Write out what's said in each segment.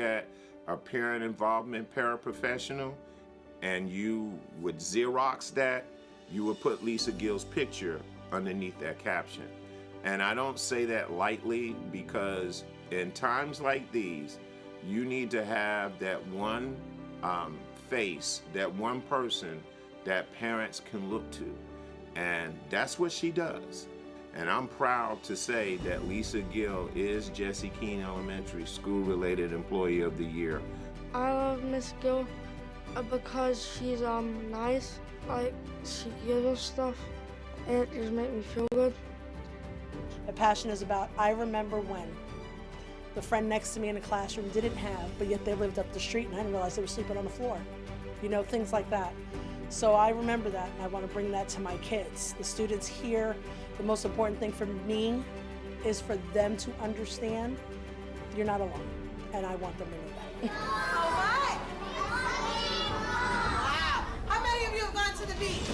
at a parent involvement paraprofessional and you would Xerox that, you would put Lisa Gill's picture underneath that caption. And I don't say that lightly, because in times like these, you need to have that one face, that one person that parents can look to. And that's what she does. And I'm proud to say that Lisa Gill is Jesse Keene Elementary School-Related Employee of the Year. I love Miss Gill because she's nice. Like, she gives us stuff, and it just makes me feel good. My passion is about, I remember when the friend next to me in the classroom didn't have, but yet they lived up the street and I didn't realize they were sleeping on the floor. You know, things like that. So I remember that, and I want to bring that to my kids. The students here, the most important thing for me is for them to understand you're not alone, and I want them to know that. All right. Wow. How many of you have gone to the beach?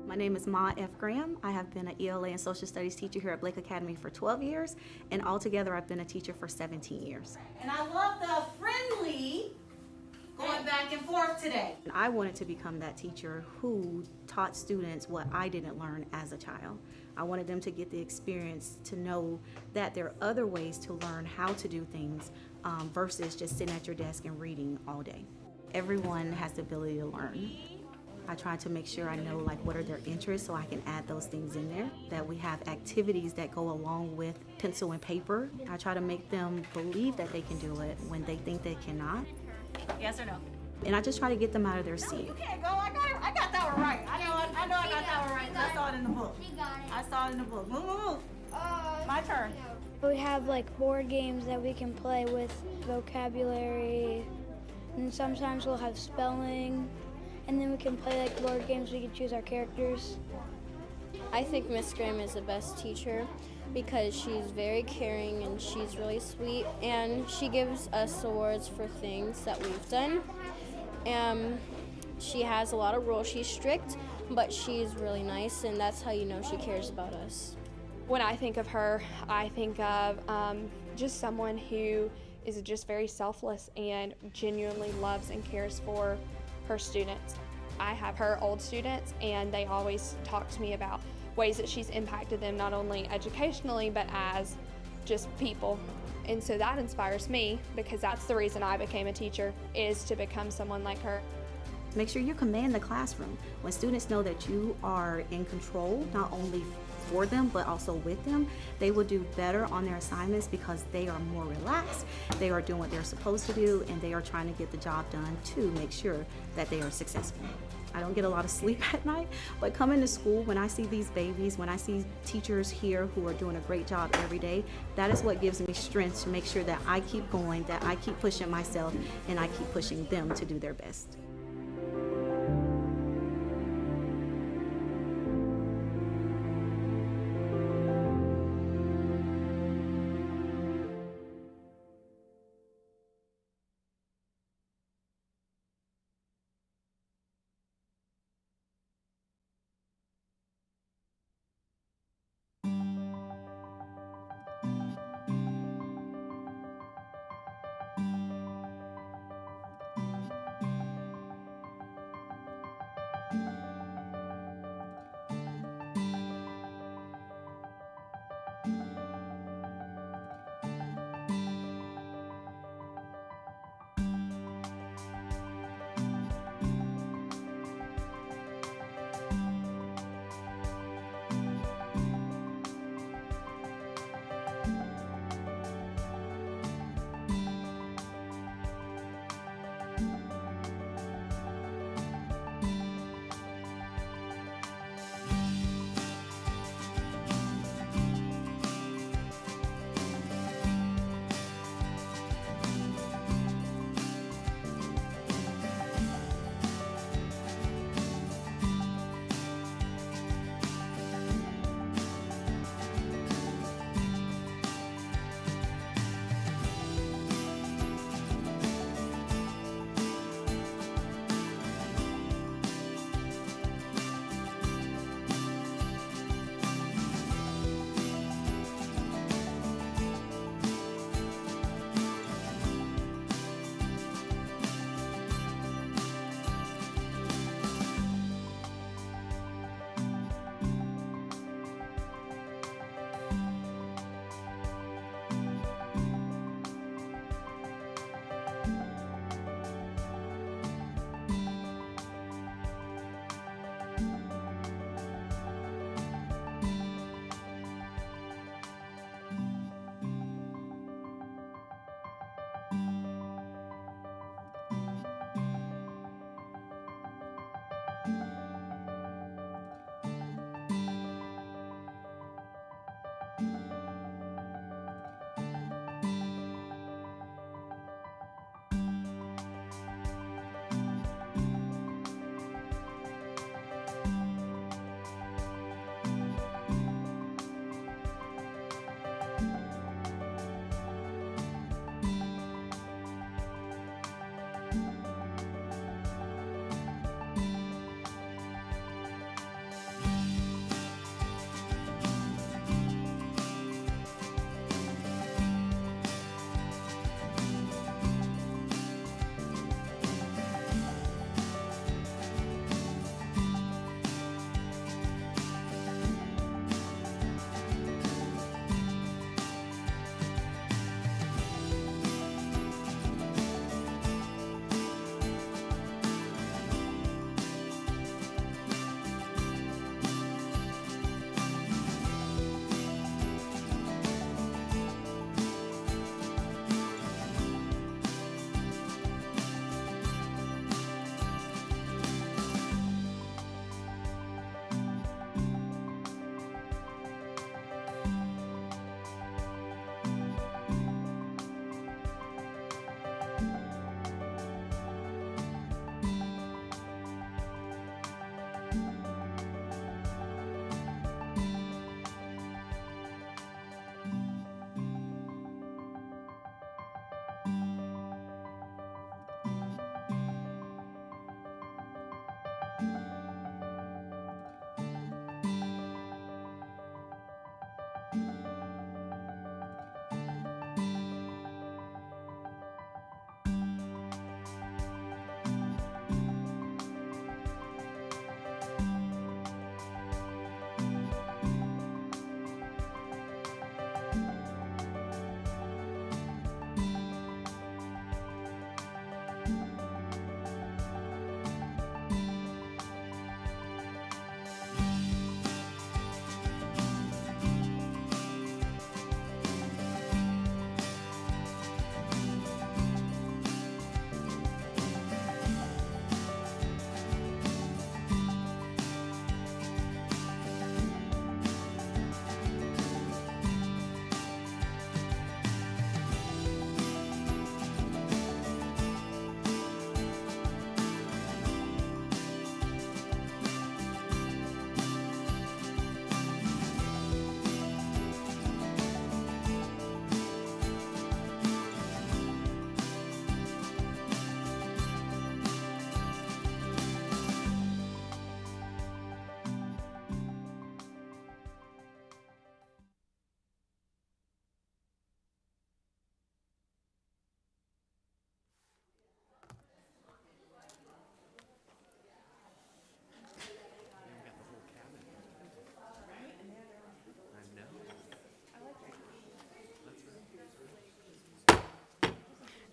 My name is Ma F. Graham. I have been an ELA and Social Studies teacher here at Blake Academy for 12 years, and altogether I've been a teacher for 17 years. And I love the friendly going back and forth today. And I wanted to become that teacher who taught students what I didn't learn as a child. I wanted them to get the experience to know that there are other ways to learn how to do things versus just sitting at your desk and reading all day. Everyone has the ability to learn. I try to make sure I know like what are their interests so I can add those things in there, that we have activities that go along with pencil and paper. I try to make them believe that they can do it when they think they cannot. Yes or no? And I just try to get them out of their seat. You can't go. I got that one right. I know I got that one right. I saw it in the book. I saw it in the book. Move, move, move. My turn. We have like board games that we can play with vocabulary, and sometimes we'll have spelling, and then we can play like board games. We can choose our characters. I think Miss Graham is the best teacher because she's very caring and she's really sweet, and she gives us awards for things that we've done. She has a lot of rules. She's strict, but she's really nice, and that's how you know she cares about us. When I think of her, I think of just someone who is just very selfless and genuinely loves and cares for her students. I have her old students, and they always talk to me about ways that she's impacted them, not only educationally, but as just people. And so that inspires me, because that's the reason I became a teacher, is to become someone like her. Make sure you command the classroom. When students know that you are in control, not only for them, but also with them, they will do better on their assignments because they are more relaxed, they are doing what they're supposed to do, and they are trying to get the job done to make sure that they are successful. I don't get a lot of sleep at night, but coming to school, when I see these babies, when I see teachers here who are doing a great job every day, that is what gives me strength to make sure that I keep going, that I keep pushing myself, and I keep pushing them to do their best.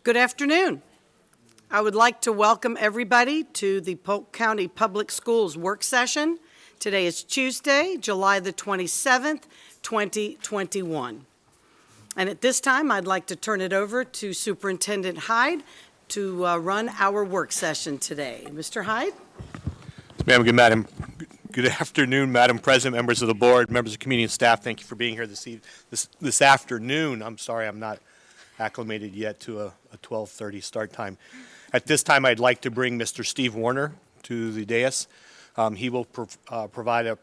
Good afternoon. I would like to welcome everybody to the Polk County Public Schools work session. Today is Tuesday, July the 27th, 2021. And at this time, I'd like to turn it over to Superintendent Hyde to run our work session today. Mr. Hyde? Ma'am, good afternoon, Madam President, members of the board, members of community and staff. Thank you for being here this afternoon. I'm sorry I'm not acclimated yet to a 12:30 start time. At this time, I'd like to bring Mr. Steve Warner to the dais. He will provide an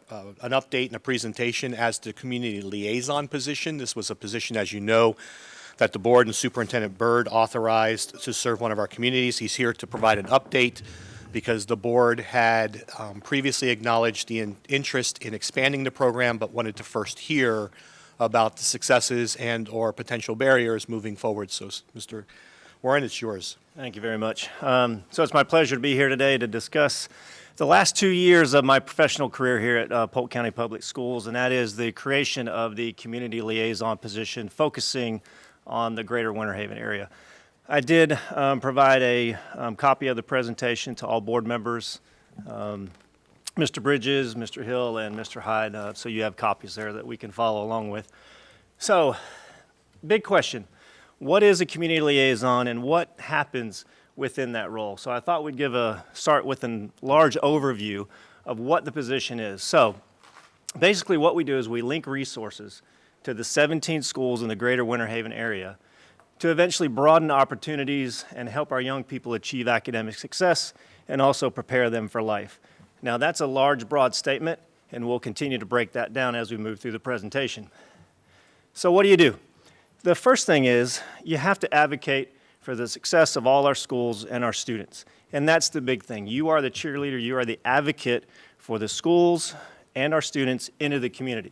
update and a presentation as to community liaison position. This was a position, as you know, that the board and Superintendent Byrd authorized to serve one of our communities. He's here to provide an update because the board had previously acknowledged the interest in expanding the program, but wanted to first hear about the successes and or potential barriers moving forward. So, Mr. Warren, it's yours. Thank you very much. So it's my pleasure to be here today to discuss the last 2 years of my professional career here at Polk County Public Schools, and that is the creation of the community liaison position focusing on the greater Winter Haven area. I did provide a copy of the presentation to all board members, Mr. Bridges, Mr. Hill, and Mr. Hyde, so you have copies there that we can follow along with. So, big question. What is a community liaison and what happens within that role? So I thought we'd start with a large overview of what the position is. So basically what we do is we link resources to the 17 schools in the greater Winter Haven area to eventually broaden opportunities and help our young people achieve academic success and also prepare them for life. Now that's a large, broad statement, and we'll continue to break that down as we move through the presentation. So what do? The first thing is you have to advocate for the success of all our schools and our students. And that's the big thing. You are the cheerleader, you are the advocate for the schools and our students into the community.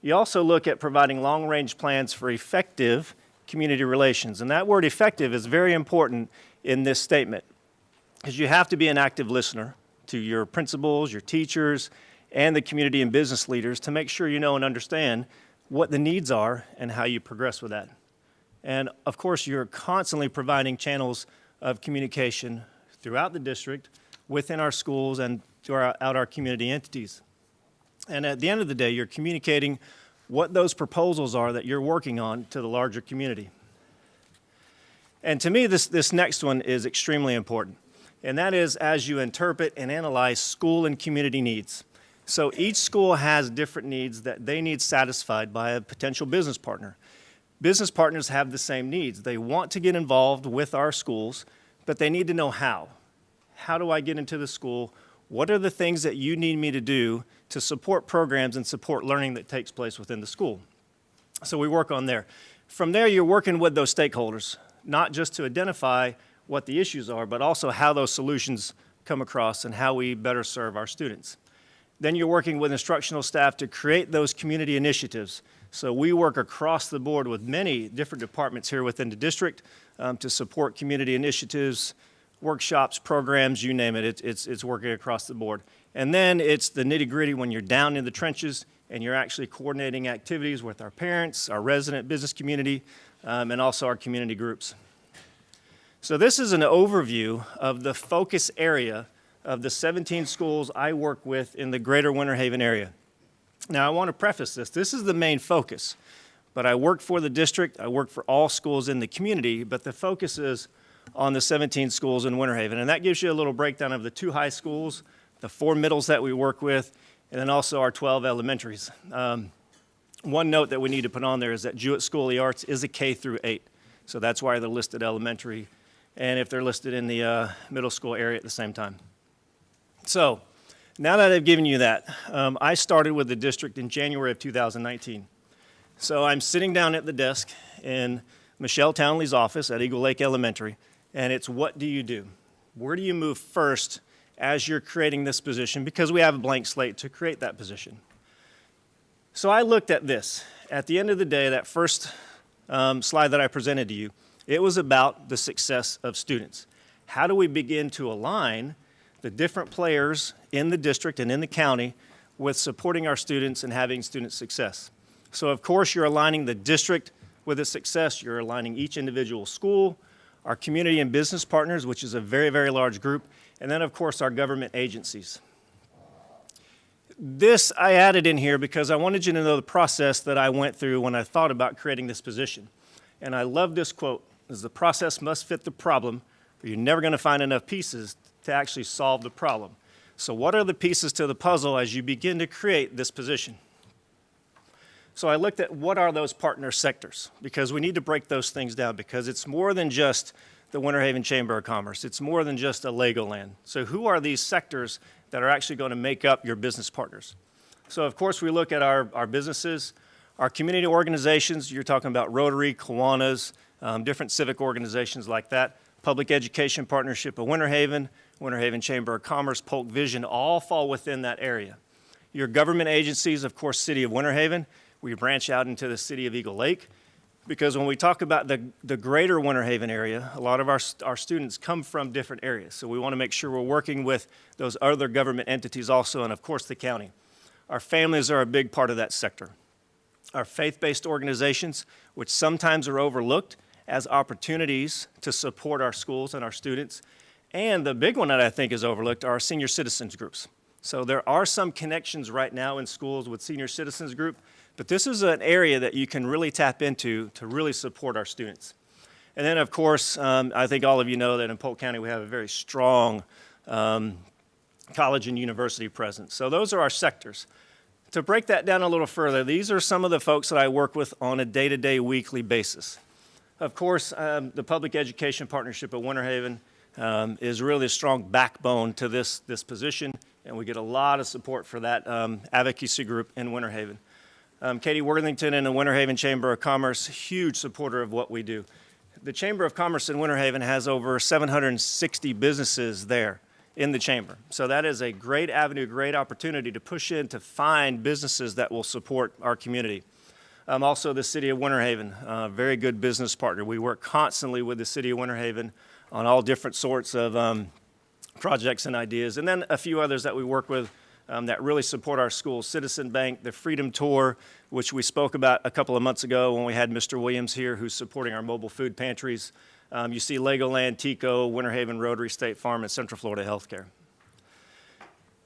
You also look at providing long-range plans for effective community relations. And that word effective is very important in this statement, because you have to be an active listener to your principals, your teachers, and the community and business leaders to make sure you know and understand what the needs are and how you progress with that. And of course, you're constantly providing channels of communication throughout the district, within our schools, and throughout our community entities. And at the end of the day, you're communicating what those proposals are that you're working on to the larger community. And to me, this next one is extremely important. And that is as you interpret and analyze school and community needs. So each school has different needs that they need satisfied by a potential business partner. Business partners have the same needs. They want to get involved with our schools, but they need to know how. How do I get into the school? What are the things that you need me to do to support programs and support learning that takes place within the school? So we work on there. From there, you're working with those stakeholders, not just to identify what the issues are, but also how those solutions come across and how we better serve our students. Then you're working with instructional staff to create those community initiatives. So we work across the board with many different departments here within the district to support community initiatives, workshops, programs, you name it, it's working across the board. And then it's the nitty-gritty when you're down in the trenches and you're actually coordinating activities with our parents, our resident business community, and also our community groups. So this is an overview of the focus area of the 17 schools I work with in the greater Winter Haven area. Now, I want to preface this. This is the main focus, but I work for the district. I work for all schools in the community, but the focus is on the 17 schools in Winter Haven. And that gives you a little breakdown of the 2 high schools, the 4 middles that we work with, and then also our 12 elementaries. One note that we need to put on there is that Jewett School of the Arts is a K through 8. So that's why they're listed elementary, and if they're listed in the middle school area at the same time. So, now that I've given you that, I started with the district in January of 2019. So I'm sitting down at the desk in Michelle Townley's office at Eagle Lake Elementary, and it's what do you do? Where do you move first as you're creating this position? Because we have a blank slate to create that position. So I looked at this. At the end of the day, that first slide that I presented to you, it was about the success of students. How do we begin to align the different players in the district and in the county with supporting our students and having student success? So of course you're aligning the district with its success, you're aligning each individual school, our community and business partners, which is a very, very large group, and then, of course, our government agencies. This I added in here because I wanted you to know the process that I went through when I thought about creating this position. And I love this quote, is the process must fit the problem, or you're never going to find enough pieces to actually solve the problem. So what are the pieces to the puzzle as you begin to create this position? So I looked at what are those partner sectors, because we need to break those things down, because it's more than just the Winter Haven Chamber of Commerce. It's more than just a Legoland. So who are these sectors that are actually going to make up your business partners? So of course we look at our businesses, our community organizations. You're talking about Rotary, Kiwanis, different civic organizations like that. Public Education Partnership of Winter Haven Chamber of Commerce, Polk Vision, all fall within that area. Your government agencies, of course, City of Winter Haven. We branch out into the City of Eagle Lake, because when we talk about the greater Winter Haven area, a lot of our students come from different areas. So we want to make sure we're working with those other government entities also, and of course the county. Our families are a big part of that sector. Our faith-based organizations, which sometimes are overlooked as opportunities to support our schools and our students. And the big one that I think is overlooked are our senior citizens groups. So there are some connections right now in schools with senior citizens group, but this is an area that you can really tap into to really support our students. And then, of course, I think all of you know that in Polk County we have a very strong college and university presence. So those are our sectors. To break that down a little further, these are some of the folks that I work with on a day-to-day, weekly basis. Of course, the Public Education Partnership of Winter Haven is really a strong backbone to this position, and we get a lot of support for that advocacy group in Winter Haven. Katie Worthington and the Winter Haven Chamber of Commerce, huge supporter of what we do. The Chamber of Commerce in Winter Haven has over 760 businesses there in the chamber. So that is a great avenue, great opportunity to push in to find businesses that will support our community. Also the City of Winter Haven, very good business partner. We work constantly with the City of Winter Haven on all different sorts of projects and ideas. And then a few others that we work with that really support our schools. Citizen Bank, the Freedom Tour, which we spoke about a couple of months ago when we had Mr. Williams here, who's supporting our mobile food pantries. You see Legoland, Tico, Winter Haven, Rotary, State Farm, and Central Florida Healthcare.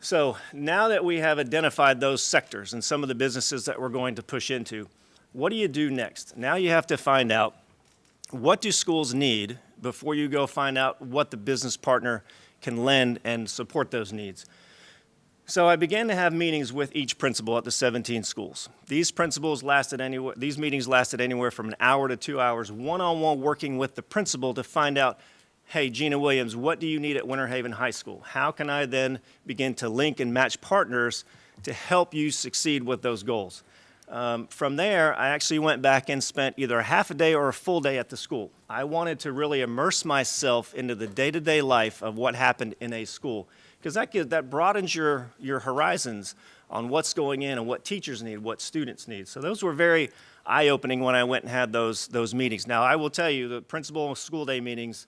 So now that we have identified those sectors and some of the businesses that we're going to push into, what do you do next? Now you have to find out, what do schools need before you go find out what the business partner can lend and support those needs. So I began to have meetings with each principal at the 17 schools. These meetings lasted anywhere from an hour to 2 hours, one-on-one working with the principal to find out, hey, Gina Williams, what do you need at Winter Haven High School? How can I then begin to link and match partners to help you succeed with those goals? From there, I actually went back and spent either a half a day or a full day at the school. I wanted to really immerse myself into the day-to-day life of what happened in a school, because that broadens your horizons on what's going in and what teachers need, what students need. So those were very eye-opening when I went and had those meetings. Now, I will tell you, the principal school day meetings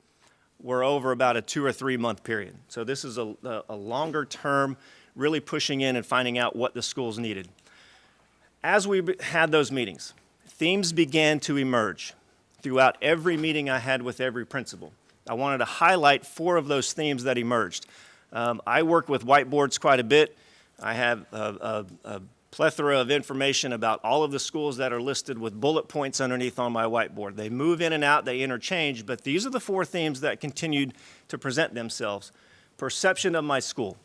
were over about a 2 or 3 month period. So this is a longer term, really pushing in and finding out what the schools needed. As we had those meetings, themes began to emerge throughout every meeting I had with every principal. I wanted to highlight 4 of those themes that emerged. I work with whiteboards quite a bit. I have a plethora of information about all of the schools that are listed with bullet points underneath on my whiteboard. They move in and out, they interchange, but these are the 4 themes that continued to present themselves. Perception of my school.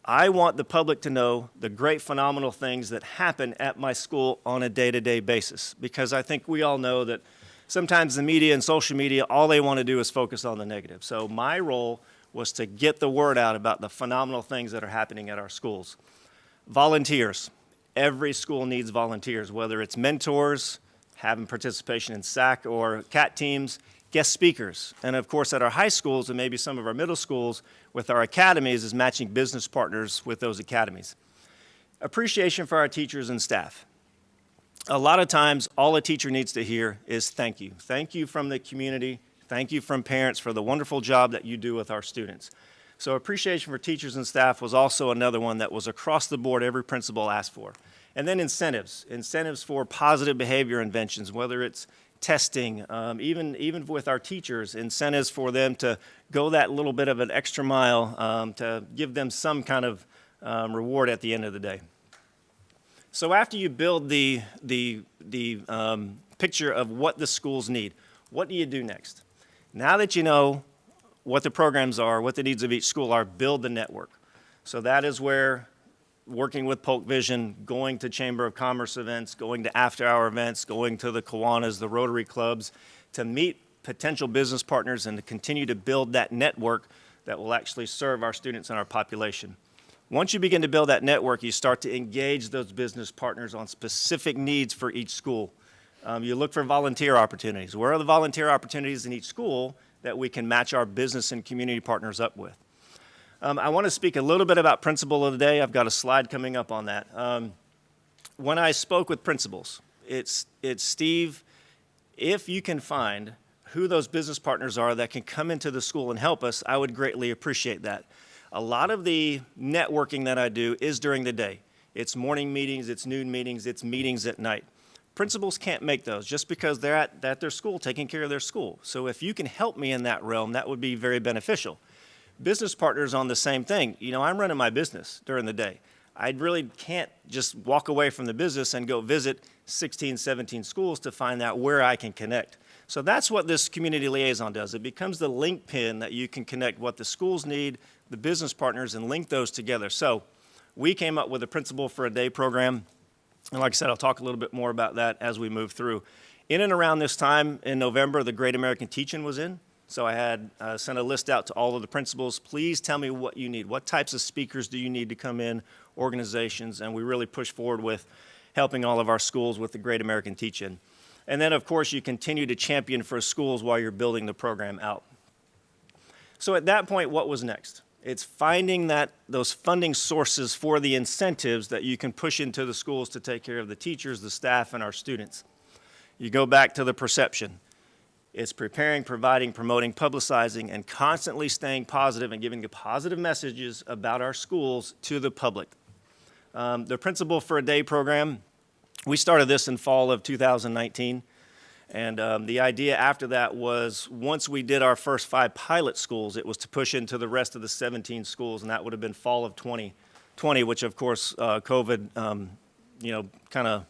I want the public to know the great, phenomenal things that happen at my school on a day-to-day basis, because I think we all know that sometimes the media and social media, all they want to do is focus on the negative. So my role was to get the word out about the phenomenal things that are happening at our schools. Volunteers. Every school needs volunteers, whether it's mentors, having participation in SAC or CAT teams, guest speakers. And of course, at our high schools and maybe some of our middle schools, with our academies, is matching business partners with those academies. Appreciation for our teachers and staff. A lot of times, all a teacher needs to hear is thank you. Thank you from the community. Thank you from parents for the wonderful job that you do with our students. So appreciation for teachers and staff was also another one that was across the board, every principal asked for. And then incentives for positive behavior inventions, whether it's testing, even with our teachers, incentives for them to go that little bit of an extra mile to give them some kind of reward at the end of the day. So after you build the picture of what the schools need, what do you do next? Now that you know what the programs are, what the needs of each school are, build the network. So that is where working with Polk Vision, going to Chamber of Commerce events, going to after-hour events, going to the Kiwanis, the Rotary Clubs, to meet potential business partners and to continue to build that network that will actually serve our students and our population. Once you begin to build that network, you start to engage those business partners on specific needs for each school. You look for volunteer opportunities. Where are the volunteer opportunities in each school that we can match our business and community partners up with? I want to speak a little bit about Principal of the Day. I've got a slide coming up on that. When I spoke with principals, it's Steve, if you can find who those business partners are that can come into the school and help us, I would greatly appreciate that. A lot of the networking that I do is during the day. It's morning meetings, it's noon meetings, it's meetings at night. Principals can't make those just because they're at their school taking care of their school. So if you can help me in that realm, that would be very beneficial. Business partners on the same thing. You know, I'm running my business during the day. I really can't just walk away from the business and go visit 16, 17 schools to find out where I can connect. So that's what this community liaison does. It becomes the link pin that you can connect what the schools need, the business partners, and link those together. So we came up with a Principal for a Day program. And like I said, I'll talk a little bit more about that as we move through. In and around this time in November, the Great American Teach-In was in. So I had sent a list out to all of the principals. Please tell me what you need. What types of speakers do you need to come in, organizations? And we really pushed forward with helping all of our schools with the Great American Teach-In. And then, of course, you continue to champion for schools while you're building the program out. So at that point, what was next? It's finding those funding sources for the incentives that you can push into the schools to take care of the teachers, the staff, and our students. You go back to the perception. It's preparing, providing, promoting, publicizing, and constantly staying positive and giving positive messages about our schools to the public. The Principal for a Day program, we started this in fall of 2019. And the idea after that was once we did our first 5 pilot schools, it was to push into the rest of the 17 schools, and that would have been fall of 2020, which of course COVID, kind of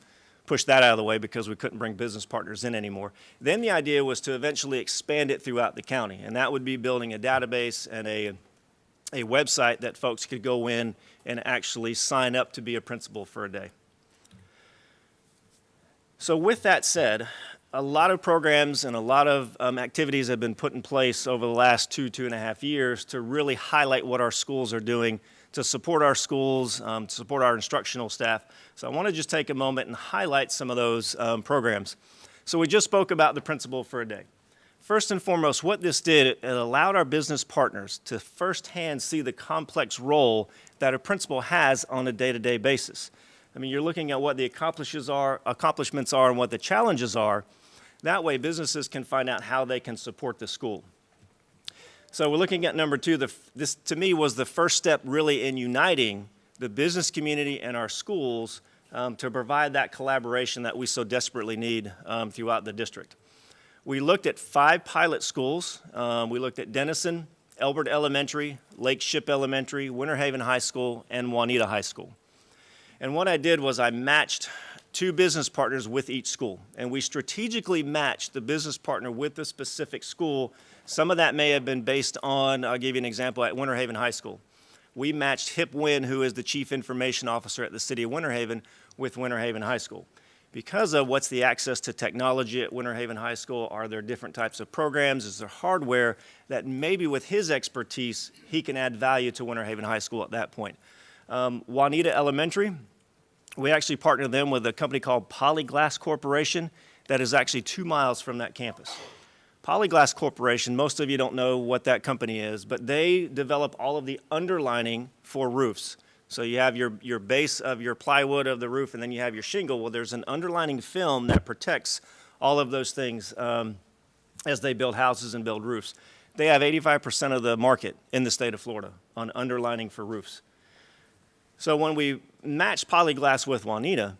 pushed that out of the way because we couldn't bring business partners in anymore. Then the idea was to eventually expand it throughout the county, and that would be building a database and a website that folks could go in and actually sign up to be a Principal for a Day. So with that said, a lot of programs and a lot of activities have been put in place over the last 2.5 years to really highlight what our schools are doing to support our schools, to support our instructional staff. So I want to just take a moment and highlight some of those programs. So we just spoke about the Principal for a Day. First and foremost, what this did, it allowed our business partners to firsthand see the complex role that a principal has on a day-to-day basis. I mean, you're looking at what the accomplishments are and what the challenges are. That way, businesses can find out how they can support the school. So we're looking at number 2. This, to me, was the first step really in uniting the business community and our schools to provide that collaboration that we so desperately need throughout the district. We looked at 5 pilot schools. We looked at Denison, Elbert Elementary, Lake Ship Elementary, Winter Haven High School, and Juanita High School. And what I did was I matched 2 business partners with each school. And we strategically matched the business partner with the specific school. Some of that may have been based on, I'll give you an example, at Winter Haven High School. We matched Hip Wynn, who is the Chief Information Officer at the City of Winter Haven, with Winter Haven High School. Because of what's the access to technology at Winter Haven High School, are there different types of programs, is there hardware that maybe with his expertise, he can add value to Winter Haven High School at that point. Juanita Elementary, we actually partnered them with a company called Polyglass Corporation that is actually 2 miles from that campus. Polyglass Corporation, most of you don't know what that company is, but they develop all of the underlining for roofs. So you have your base of your plywood of the roof, and then you have your shingle. Well, there's an underlining film that protects all of those things as they build houses and build roofs. They have 85% of the market in the state of Florida on underlining for roofs. So when we matched Polyglass with Juanita,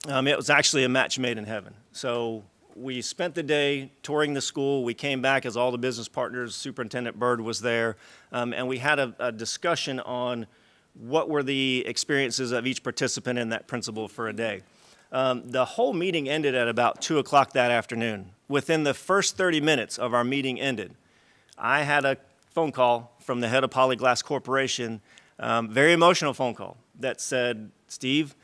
it was actually a match made in heaven. So we spent the day touring the school. We came back as all the business partners. Superintendent Byrd was there, and we had a discussion on what were the experiences of each participant in that principal for a day. The whole meeting ended at about 2 o'clock that afternoon. Within the first 30 minutes of our meeting ended, I had a phone call from the head of Polyglass Corporation, very emotional phone call, that said, Steve,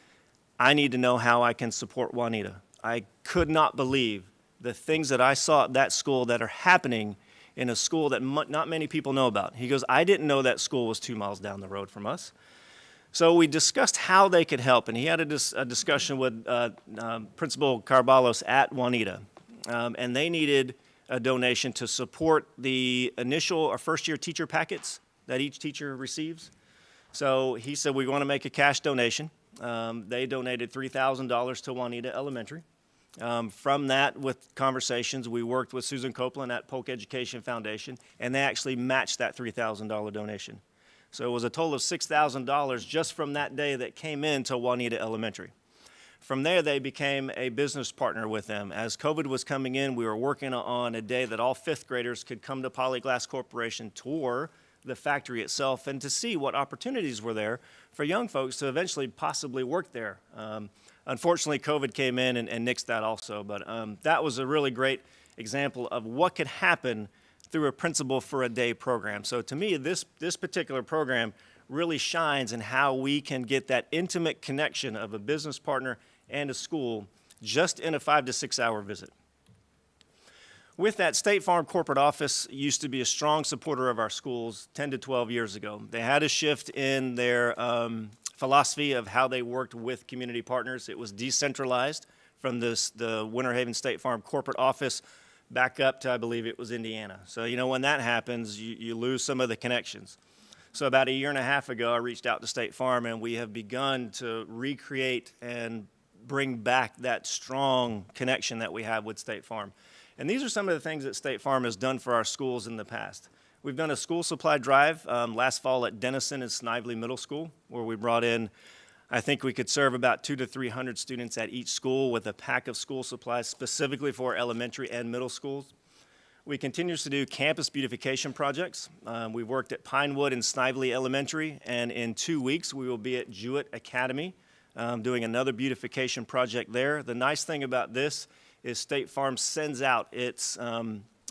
I need to know how I can support Juanita. I could not believe the things that I saw at that school that are happening in a school that not many people know about. He goes, I didn't know that school was 2 miles down the road from us. So we discussed how they could help, and he had a discussion with Principal Carballos at Juanita, and they needed a donation to support the initial or first-year teacher packets that each teacher receives. So he said, we want to make a cash donation. They donated $3,000 to Juanita Elementary. From that, with conversations, we worked with Susan Copeland at Polk Education Foundation, and they actually matched that $3,000 donation. So it was a total of $6,000 just from that day that came in to Juanita Elementary. From there, they became a business partner with them. As COVID was coming in, we were working on a day that all fifth graders could come to Polyglass Corporation, tour the factory itself, and to see what opportunities were there for young folks to eventually possibly work there. Unfortunately, COVID came in and nixed that also, but that was a really great example of what could happen through a Principal for a Day program. So to me, this particular program really shines in how we can get that intimate connection of a business partner and a school just in a 5 to 6 hour visit. With that, State Farm corporate office used to be a strong supporter of our schools 10 to 12 years ago. They had a shift in their philosophy of how they worked with community partners. It was decentralized from the Winter Haven State Farm corporate office back up to, I believe it was Indiana. So, you know, when that happens, you lose some of the connections. So about 1.5 years ago, I reached out to State Farm, and we have begun to recreate and bring back that strong connection that we have with State Farm. And these are some of the things that State Farm has done for our schools in the past. We've done a school supply drive last fall at Denison and Snively Middle School, where we brought in, I think we could serve about 200 to 300 students at each school with a pack of school supplies specifically for elementary and middle schools. We continue to do campus beautification projects. We've worked at Pinewood and Snively Elementary, and in 2 weeks we will be at Jewett Academy doing another beautification project there. The nice thing about this is State Farm sends out its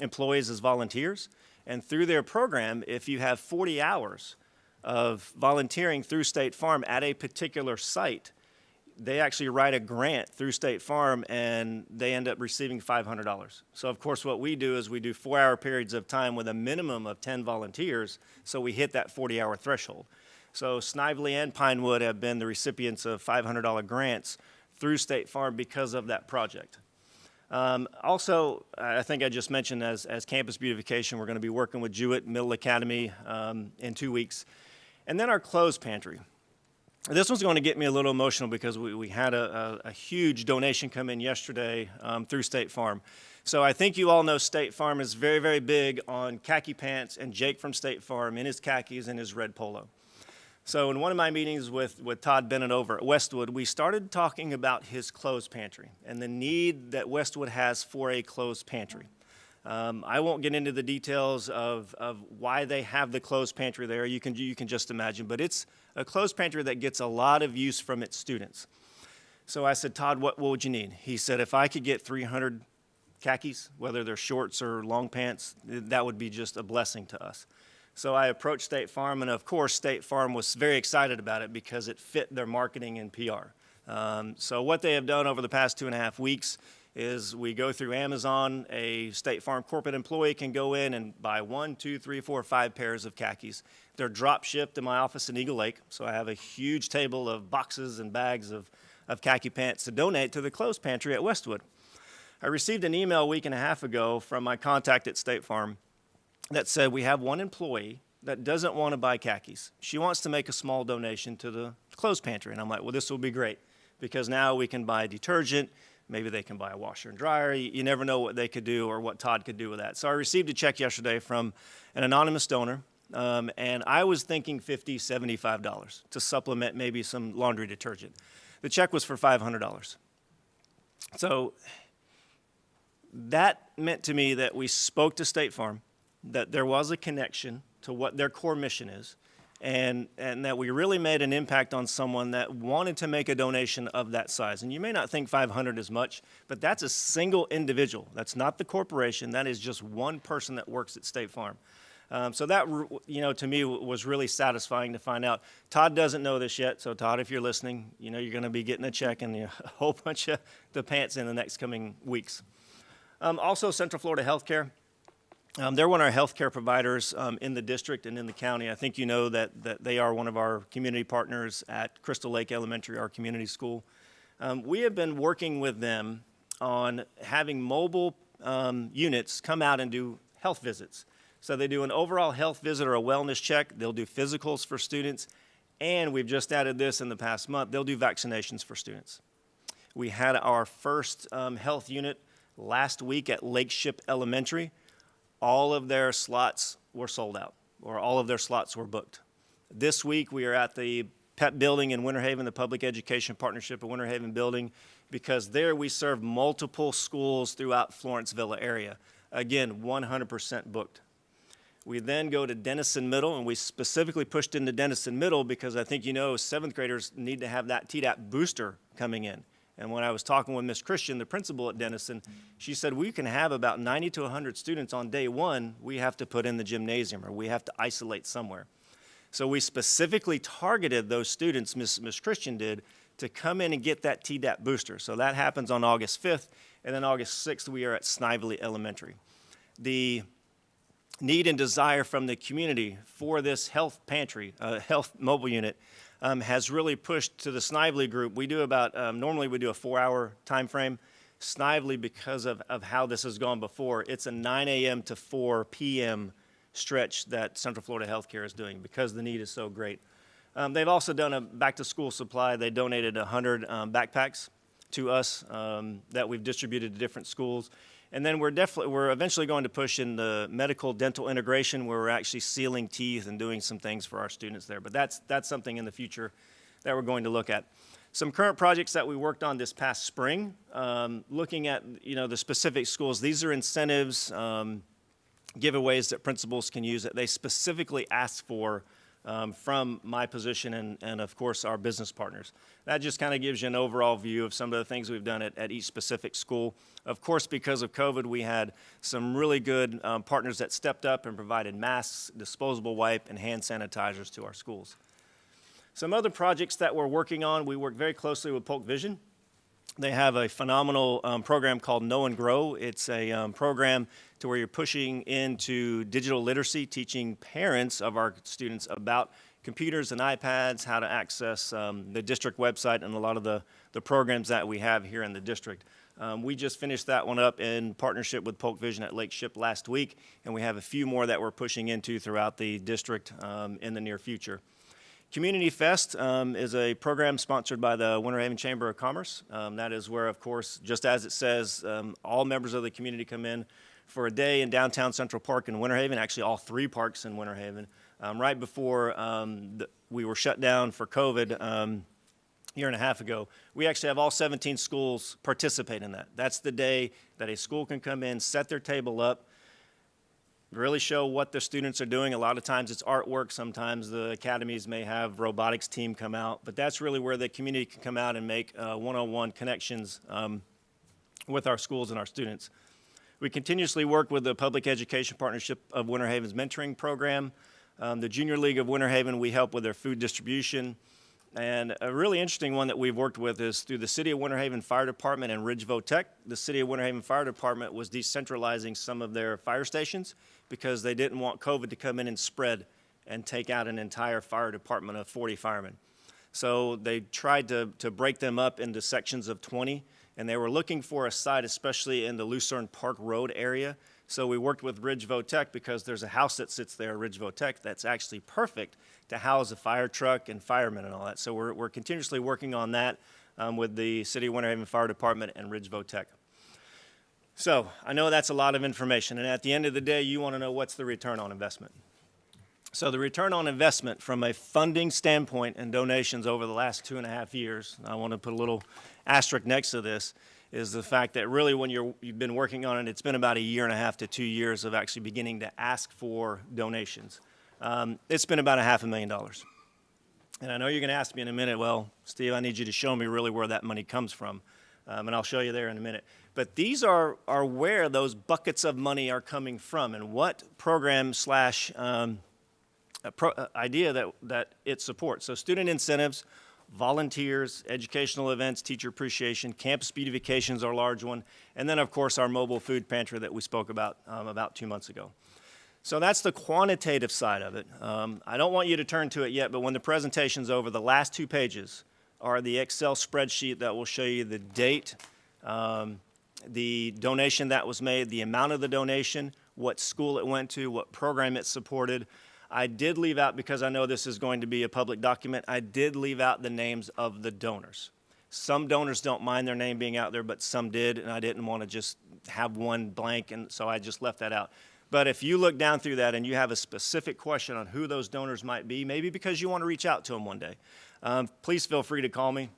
employees as volunteers, and through their program, if you have 40 hours of volunteering through State Farm at a particular site, they actually write a grant through State Farm, and they end up receiving $500. So of course what we do is we do 4-hour periods of time with a minimum of 10 volunteers, so we hit that 40-hour threshold. So Snively and Pinewood have been the recipients of $500 grants through State Farm because of that project. Also, I think I just mentioned as campus beautification, we're going to be working with Jewett Middle Academy in 2 weeks. And then our clothes pantry. This one's going to get me a little emotional because we had a huge donation come in yesterday through State Farm. So I think you all know State Farm is very, very big on khaki pants, and Jake from State Farm in his khakis and his red polo. So in one of my meetings with Todd Bennett over at Westwood, we started talking about his clothes pantry and the need that Westwood has for a clothes pantry. I won't get into the details of why they have the clothes pantry there. You can just imagine, but it's a clothes pantry that gets a lot of use from its students. So I said, Todd, what would you need? He said, if I could get 300 khakis, whether they're shorts or long pants, that would be just a blessing to us. So I approached State Farm, and of course, State Farm was very excited about it because it fit their marketing and PR. So what they have done over the past 2.5 weeks is we go through Amazon. A State Farm corporate employee can go in and buy 1, 2, 3, 4, 5 pairs of khakis. They're drop shipped to my office in Eagle Lake, so I have a huge table of boxes and bags of khaki pants to donate to the clothes pantry at Westwood. I received an email a 1.5 weeks ago from my contact at State Farm that said we have one employee that doesn't want to buy khakis. She wants to make a small donation to the clothes pantry. And I'm like, well, this will be great because now we can buy detergent. Maybe they can buy a washer and dryer. You never know what they could do or what Todd could do with that. So I received a check yesterday from an anonymous donor, and I was thinking $50, $75 to supplement maybe some laundry detergent. The check was for $500. So that meant to me that we spoke to State Farm, that there was a connection to what their core mission is, and that we really made an impact on someone that wanted to make a donation of that size. And you may not think 500 is much, but that's a single individual. That's not the corporation. That is just one person that works at State Farm. So that, to me was really satisfying to find out. Todd doesn't know this yet, so Todd, if you're listening, you're going to be getting a check and a whole bunch of the pants in the next coming weeks. Also, Central Florida Healthcare. They're one of our healthcare providers in the district and in the county. I think you know that they are one of our community partners at Crystal Lake Elementary, our community school. We have been working with them on having mobile units come out and do health visits. So they do an overall health visit or a wellness check. They'll do physicals for students. And we've just added this in the past month. They'll do vaccinations for students. We had our first health unit last week at Lake Ship Elementary. All of their slots were sold out, or all of their slots were booked. This week, we are at the PEP building in Winter Haven, the Public Education Partnership of Winter Haven building, because there we serve multiple schools throughout Florence Villa area. Again, 100% booked. We then go to Denison Middle, and we specifically pushed into Denison Middle because I think seventh graders need to have that Tdap booster coming in. And when I was talking with Ms. Christian, the principal at Denison, she said we can have about 90 to 100 students on day one. We have to put in the gymnasium, or we have to isolate somewhere. So we specifically targeted those students, Ms. Christian did, to come in and get that Tdap booster. So that happens on August 5th, and then August 6th we are at Snively Elementary. The need and desire from the community for this health pantry, health mobile unit, has really pushed to the Snively group. We do about, normally we do a 4-hour time frame. Snively, because of how this has gone before, it's a 9 a.m. to 4 p.m. stretch that Central Florida Healthcare is doing because the need is so great. They've also done a back-to-school supply. They donated 100 backpacks to us that we've distributed to different schools. And then we're eventually going to push in the medical dental integration where we're actually sealing teeth and doing some things for our students there. But that's something in the future that we're going to look at. Some current projects that we worked on this past spring, looking at the specific schools. These are incentives, giveaways that principals can use that they specifically ask for from my position and of course our business partners. That just kind of gives you an overall view of some of the things we've done at each specific school. Of course, because of COVID, we had some really good partners that stepped up and provided masks, disposable wipe, and hand sanitizers to our schools. Some other projects that we're working on, we work very closely with Polk Vision. They have a phenomenal program called Know and Grow. It's a program to where you're pushing into digital literacy, teaching parents of our students about computers and iPads, how to access the district website and a lot of the programs that we have here in the district. We just finished that one up in partnership with Polk Vision at Lake Ship last week, and we have a few more that we're pushing into throughout the district in the near future. Community Fest is a program sponsored by the Winter Haven Chamber of Commerce. That is where, of course, just as it says, all members of the community come in for a day in downtown Central Park in Winter Haven, actually all 3 parks in Winter Haven. Right before we were shut down for COVID a year and a half ago, we actually have all 17 schools participate in that. That's the day that a school can come in, set their table up, really show what the students are doing. A lot of times it's artwork. Sometimes the academies may have robotics team come out, but that's really where the community can come out and make one-on-one connections with our schools and our students. We continuously work with the Public Education Partnership of Winter Haven's mentoring program. The Junior League of Winter Haven, we help with their food distribution. And a really interesting one that we've worked with is through the City of Winter Haven Fire Department and Ridgeville Tech. The City of Winter Haven Fire Department was decentralizing some of their fire stations because they didn't want COVID to come in and spread and take out an entire fire department of 40 firemen. So they tried to break them up into sections of 20, and they were looking for a site, especially in the Lucerne Park Road area. So we worked with Ridgeville Tech because there's a house that sits there, Ridgeville Tech, that's actually perfect to house a fire truck and firemen and all that. So we're continuously working on that with the City of Winter Haven Fire Department and Ridgeville Tech. So I know that's a lot of information, and at the end of the day, you want to know what's the return on investment. So the return on investment from a funding standpoint and donations over the last 2.5 years, I want to put a little asterisk next to this, is the fact that really when you've been working on it, it's been about 1.5 to 2 years of actually beginning to ask for donations. It's been about $500,000. And I know you're going to ask me in a minute, well, Steve, I need you to show me really where that money comes from. And I'll show you there in a minute. But these are where those buckets of money are coming from and what program slash idea that it supports. So student incentives, volunteers, educational events, teacher appreciation, campus beautifications are a large one, and then of course our mobile food pantry that we spoke about 2 months ago. So that's the quantitative side of it. I don't want you to turn to it yet, but when the presentation's over, the last 2 pages are the Excel spreadsheet that will show you the date, the donation that was made, the amount of the donation, what school it went to, what program it supported. I did leave out, because I know this is going to be a public document, I did leave out the names of the donors. Some donors don't mind their name being out there, but some did, and I didn't want to just have one blank, and so I just left that out. But if you look down through that and you have a specific question on who those donors might be, maybe because you want to reach out to them one day, please feel free to call me,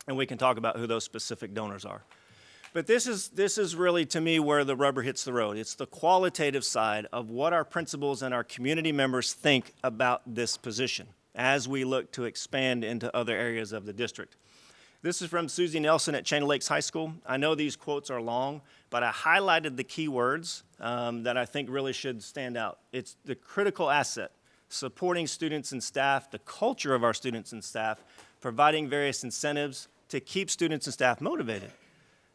and we can talk about who those specific donors are. But this is really, to me, where the rubber hits the road. It's the qualitative side of what our principals and our community members think about this position as we look to expand into other areas of the district. This is from Susie Nelson at Chain Lakes High School. I know these quotes are long, but I highlighted the key words that I think really should stand out. It's the critical asset, supporting students and staff, the culture of our students and staff, providing various incentives to keep students and staff motivated.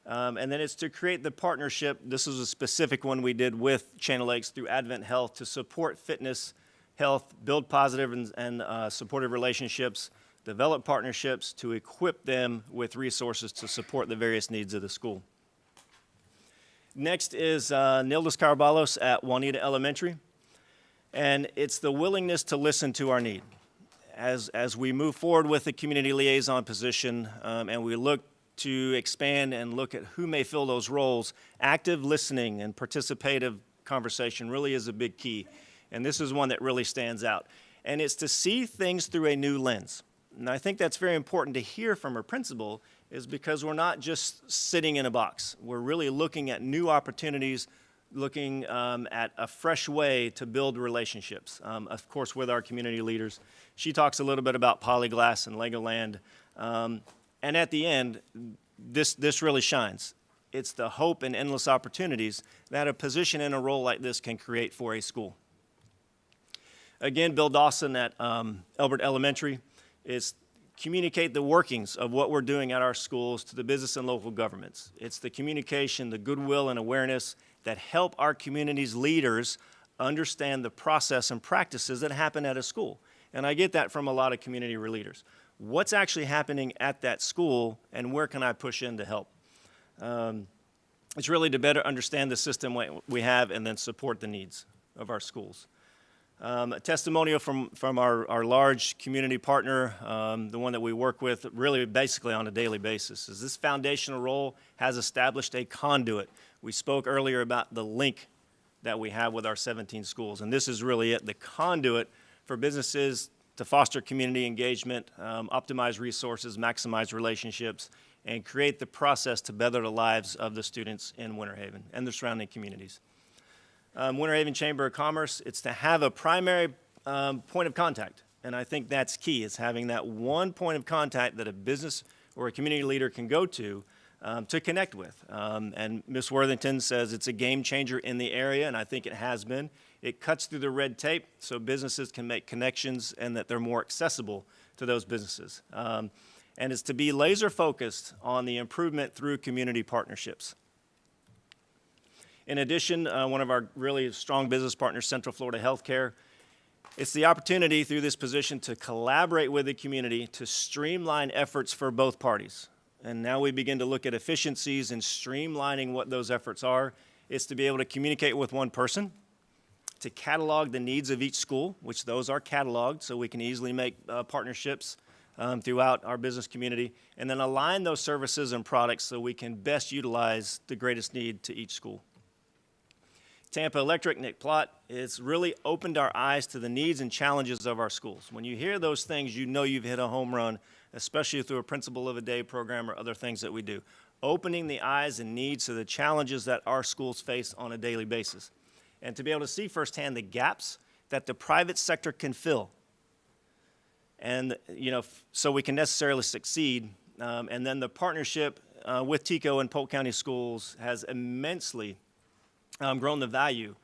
And then it's to create the partnership. This is a specific one we did with Chain Lakes through Advent Health to support fitness, health, build positive and supportive relationships, develop partnerships to equip them with resources to support the various needs of the school. Next is Nildas Carabalos at Juanita Elementary. And it's the willingness to listen to our need. As we move forward with the community liaison position and we look to expand and look at who may fill those roles, active listening and participative conversation really is a big key. And this is one that really stands out. And it's to see things through a new lens. And I think that's very important to hear from our principal, is because we're not just sitting in a box. We're really looking at new opportunities, looking at a fresh way to build relationships, of course, with our community leaders. She talks a little bit about Polyglass and Legoland. And at the end, this really shines. It's the hope and endless opportunities that a position in a role like this can create for a school. Again, Bill Dawson at Elbert Elementary is communicate the workings of what we're doing at our schools to the business and local governments. It's the communication, the goodwill and awareness that help our community's leaders understand the process and practices that happen at a school. And I get that from a lot of community leaders. What's actually happening at that school and where can I push in to help? It's really to better understand the system we have and then support the needs of our schools. A testimonial from our large community partner, the one that we work with really basically on a daily basis, is this foundational role has established a conduit. We spoke earlier about the link that we have with our 17 schools, and this is really it, the conduit for businesses to foster community engagement, optimize resources, maximize relationships, and create the process to better the lives of the students in Winter Haven and the surrounding communities. Winter Haven Chamber of Commerce, it's to have a primary point of contact, and I think that's key, is having that one point of contact that a business or a community leader can go to connect with. And Ms. Worthington says it's a game changer in the area, and I think it has been. It cuts through the red tape so businesses can make connections and that they're more accessible to those businesses. And it's to be laser focused on the improvement through community partnerships. In addition, one of our really strong business partners, Central Florida Healthcare, it's the opportunity through this position to collaborate with the community to streamline efforts for both parties. And now we begin to look at efficiencies and streamlining what those efforts are. It's to be able to communicate with one person, to catalog the needs of each school, which those are cataloged so we can easily make partnerships throughout our business community, and then align those services and products so we can best utilize the greatest need to each school. Tampa Electric, Nick Plott, it's really opened our eyes to the needs and challenges of our schools. When you hear those things, you know you've hit a home run, especially through a Principal of a Day program or other things that we do. opening the eyes and needs to the challenges that our schools face on a daily basis, and to be able to see firsthand the gaps that the private sector can fill. And, so we can necessarily succeed. And then the partnership with TECO and Polk County Schools has immensely grown the value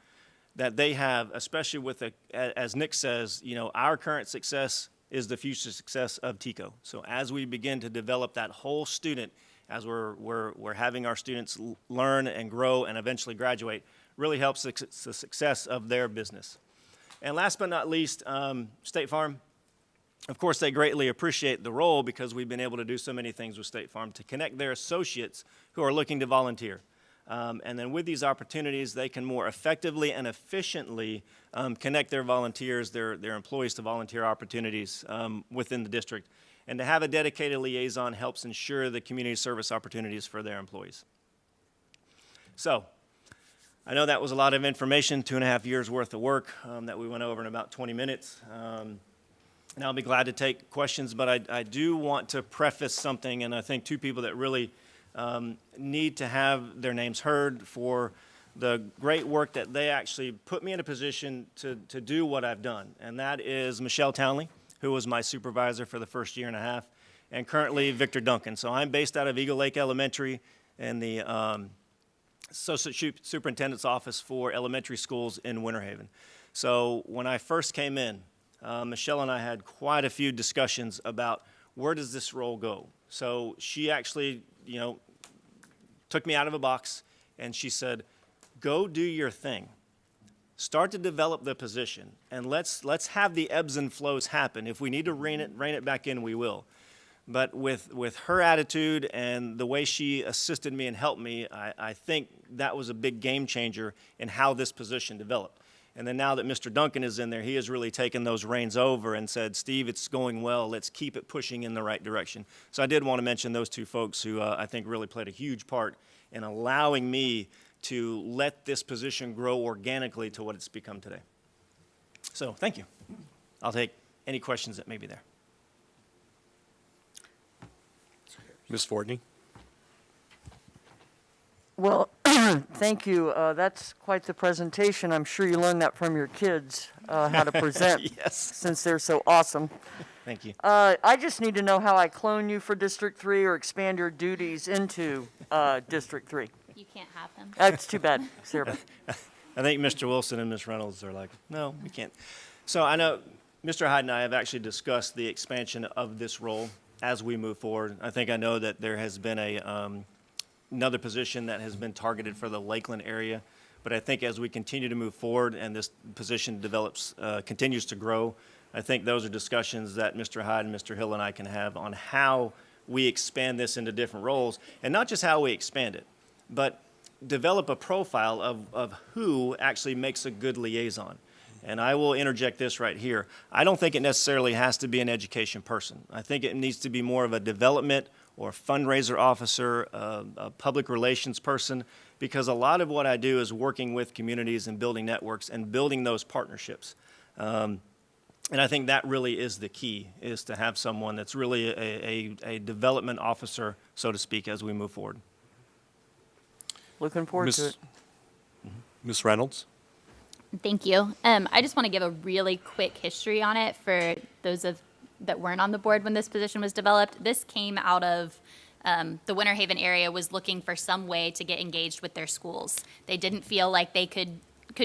that they have, especially with, as Nick says, our current success is the future success of TECO. So as we begin to develop that whole student, as we're having our students learn and grow and eventually graduate, really helps the success of their business. And last but not least, State Farm. Of course, they greatly appreciate the role because we've been able to do so many things with State Farm to connect their associates who are looking to volunteer. And then with these opportunities, they can more effectively and efficiently connect their volunteers, their employees to volunteer opportunities within the district. And to have a dedicated liaison helps ensure the community service opportunities for their employees. So, I know that was a lot of information, 2.5 years worth of work that we went over in about 20 minutes. And I'll be glad to take questions, but I do want to preface something, and I think two people that really need to have their names heard for the great work that they actually put me in a position to do what I've done. And that is Michelle Townley, who was my supervisor for the first 1.5 years, and currently Victor Duncan. So I'm based out of Eagle Lake Elementary in the Associate Superintendent's Office for Elementary Schools in Winter Haven. So when I first came in, Michelle and I had quite a few discussions about where does this role go. So she actually, took me out of a box and she said, go do your thing. Start to develop the position and let's have the ebbs and flows happen. If we need to rein it back in, we will. But with her attitude and the way she assisted me and helped me, I think that was a big game changer in how this position developed. And then now that Mr. Duncan is in there, he has really taken those reins over and said, Steve, it's going well. Let's keep it pushing in the right direction. So I did want to mention those two folks who I think really played a huge part in allowing me to let this position grow organically to what it's become today. So thank you. I'll take any questions that may be there. Ms. Fortney? Well, thank you. That's quite the presentation. I'm sure you learned that from your kids, how to present, Yes. since they're so awesome. Thank you. I just need to know how I clone you for District 3 or expand your duties into District 3. You can't have them. That's too bad, Sarah. I think Mr. Wilson and Ms. Reynolds are like, no, we can't. So I know Mr. Hyde and I have actually discussed the expansion of this role as we move forward. I think I know that there has been another position that has been targeted for the Lakeland area. But I think as we continue to move forward and this position develops, continues to grow, I think those are discussions that Mr. Hyde and Mr. Hill and I can have on how we expand this into different roles. And not just how we expand it, but develop a profile of who actually makes a good liaison. And I will interject this right here. I don't think it necessarily has to be an education person. I think it needs to be more of a development or fundraiser officer, a public relations person, because a lot of what I do is working with communities and building networks and building those partnerships. And I think that really is the key, is to have someone that's really a development officer, so to speak, as we move forward. Looking forward to it. Ms. Reynolds? Thank you. I just want to give a really quick history on it for those that weren't on the board when this position was developed. This came out of the Winter Haven area was looking for some way to get engaged with their schools. They didn't feel like they could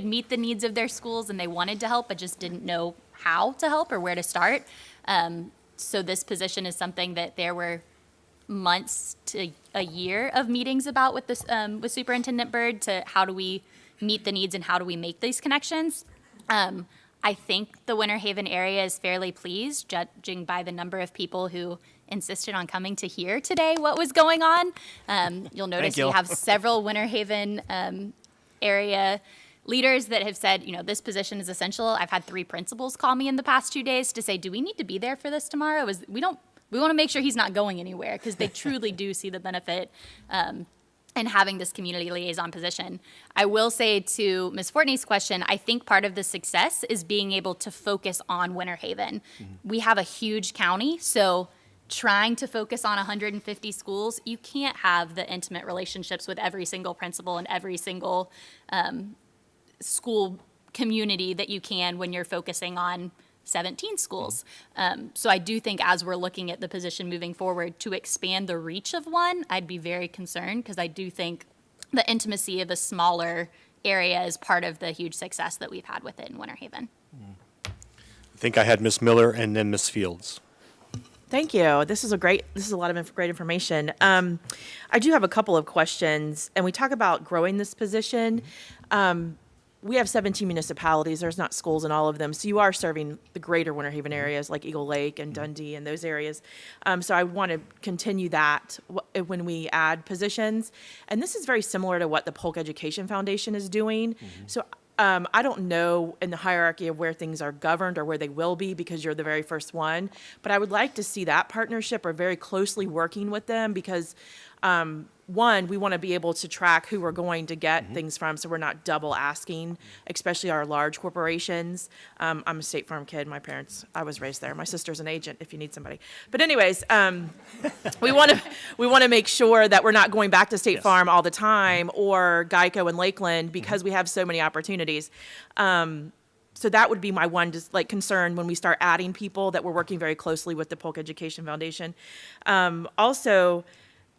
meet the needs of their schools, and they wanted to help, but just didn't know how to help or where to start. So this position is something that there were months to a year of meetings about with this with Superintendent Byrd to how do we meet the needs and how do we make these connections. I think the Winter Haven area is fairly pleased, judging by the number of people who insisted on coming to hear today what was going on. You'll notice we have several Winter Haven area leaders that have said, this position is essential. I've had 3 principals call me in the past 2 days to say, do we need to be there for this tomorrow? We want to make sure he's not going anywhere, because they truly do see the benefit and having this community liaison position. I will say to Ms. Fortney's question, I think part of the success is being able to focus on Winter Haven. Mm-hmm. We have a huge county, so trying to focus on 150 schools, you can't have the intimate relationships with every single principal and every single school community that you can when you're focusing on 17 schools. So I do think as we're looking at the position moving forward to expand the reach of one, I'd be very concerned because I do think the intimacy of a smaller area is part of the huge success that we've had with it in Winter Haven. I think I had Ms. Miller and then Ms. Fields. Thank you. This is a lot of great information. I do have a couple of questions, and we talk about growing this position. We have 17 municipalities. There's not schools in all of them, so you are serving the greater Winter Haven areas like Eagle Lake and Dundee and those areas. So I want to continue that when we add positions. And this is very similar to what the Polk Education Foundation is doing. So I don't know in the hierarchy of where things are governed or where they will be because you're the very first one, but I would like to see that partnership or very closely working with them because one, we want to be able to track who we're going to get things from so we're not double asking, especially our large corporations. I'm a State Farm kid. I was raised there. My sister's an agent if you need somebody. But anyways, we want to make sure that we're not going back to State Farm all the time or Geico and Lakeland because we have so many opportunities. So that would be my one concern when we start adding people that we're working very closely with the Polk Education Foundation. Also,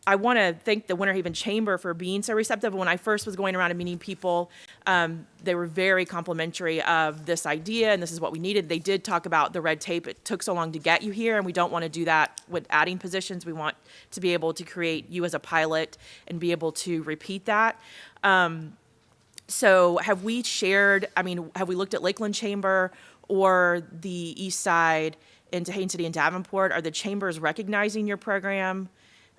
I want to thank the Winter Haven Chamber for being so receptive. When I first was going around and meeting people, they were very complimentary of this idea, and this is what we needed. They did talk about the red tape. It took so long to get you here, and we don't want to do that with adding positions. We want to be able to create you as a pilot and be able to repeat that. So have we looked at Lakeland Chamber or the East Side into Haines City and Davenport? Are the chambers recognizing your program?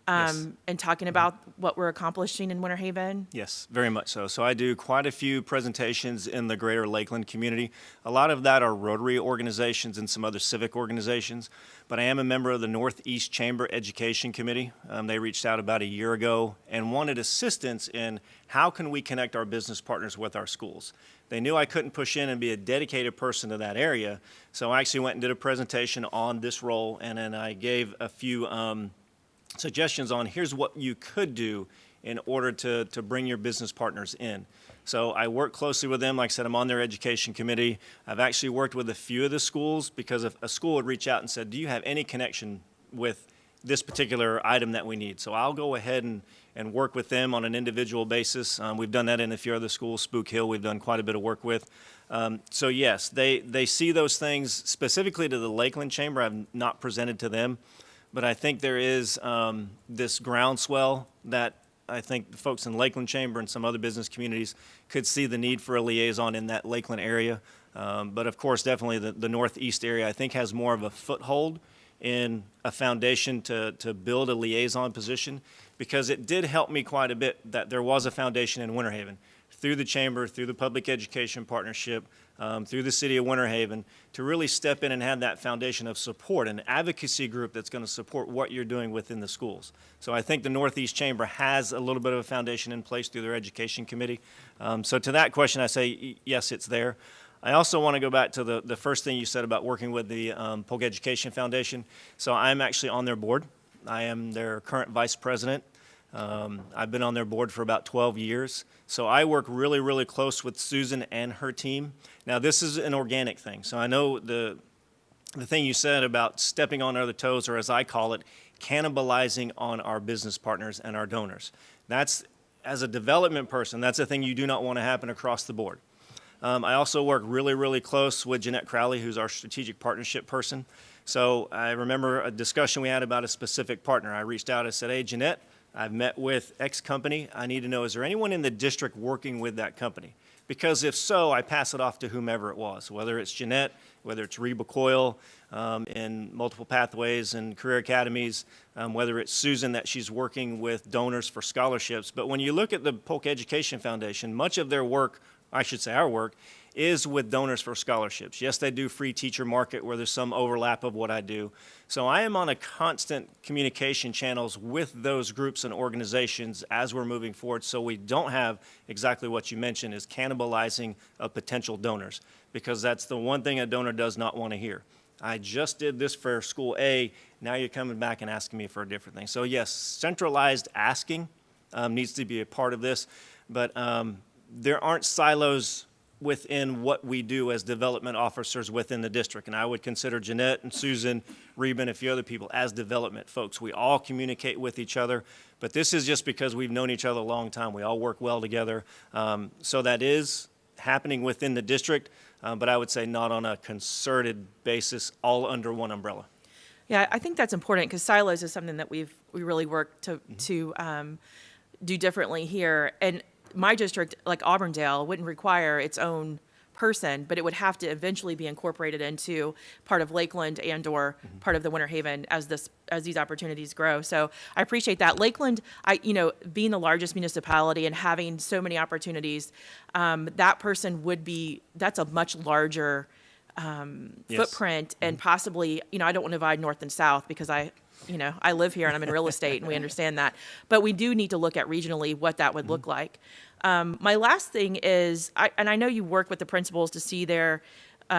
And talking about what we're accomplishing in Winter Haven? Yes, very much so. So I do quite a few presentations in the greater Lakeland community. A lot of that are Rotary organizations and some other civic organizations, but I am a member of the Northeast Chamber Education Committee. They reached out about a year ago and wanted assistance in how can we connect our business partners with our schools. They knew I couldn't push in and be a dedicated person to that area, so I actually went and did a presentation on this role, and then I gave a few suggestions on here's what you could do in order to bring your business partners in. So I work closely with them. Like I said, I'm on their education committee. I've actually worked with a few of the schools because if a school would reach out and said, do you have any connection with this particular item that we need? So I'll go ahead and work with them on an individual basis. We've done that in a few other schools. Spook Hill we've done quite a bit of work with. So yes, they see those things specifically to the Lakeland Chamber. I've not presented to them. But I think there is this groundswell that I think the folks in Lakeland Chamber and some other business communities could see the need for a liaison in that Lakeland area. But of course, definitely the Northeast area, I think, has more of a foothold in a foundation to build a liaison position because it did help me quite a bit that there was a foundation in Winter Haven through the Chamber, through the Public Education Partnership, through the City of Winter Haven, to really step in and have that foundation of support, an advocacy group that's going to support what you're doing within the schools. So I think the Northeast Chamber has a little bit of a foundation in place through their education committee. So to that question, I say, yes, it's there. I also want to go back to the first thing you said about working with the Polk Education Foundation. So I'm actually on their board. I am their current vice president. I've been on their board for about 12 years. So I work really, really close with Susan and her team. Now, this is an organic thing. So I know the thing you said about stepping on other toes, or as I call it, cannibalizing on our business partners and our donors. That's, as a development person, that's a thing you do not want to happen across the board. I also work really, really close with Jeanette Crowley, who's our strategic partnership person. So I remember a discussion we had about a specific partner. I reached out and said, hey, Jeanette, I've met with X company. I need to know, is there anyone in the district working with that company? Because if so, I pass it off to whomever it was, whether it's Jeanette, whether it's Reba Coyle in Multiple Pathways and Career Academies, whether it's Susan that she's working with donors for scholarships. But when you look at the Polk Education Foundation, much of their work, I should say our work, is with donors for scholarships. Yes, they do free teacher market where there's some overlap of what I do. So I am on a constant communication channels with those groups and organizations as we're moving forward so we don't have exactly what you mentioned is cannibalizing of potential donors, because that's the one thing a donor does not want to hear. I just did this for school A, now you're coming back and asking me for a different thing. So yes, centralized asking needs to be a part of this, but there aren't silos within what we do as development officers within the district. And I would consider Jeanette and Susan, Reba, and a few other people as development folks. We all communicate with each other, but this is just because we've known each other a long time. We all work well together. So that is happening within the district, but I would say not on a concerted basis, all under one umbrella. Yeah, I think that's important because silos is something that we really work to do differently here. And my district, like Auburndale, wouldn't require its own person, but it would have to eventually be incorporated into part of Lakeland and/or part of the Winter Haven as these opportunities grow. So I appreciate that. Lakeland, being the largest municipality and having so many opportunities, that person that's a much larger footprint, and possibly, I don't want to divide north and south because I live here and I'm in real estate and we understand that. But we do need to look at regionally what that would look like. My last thing is, I know you work with the principals to see their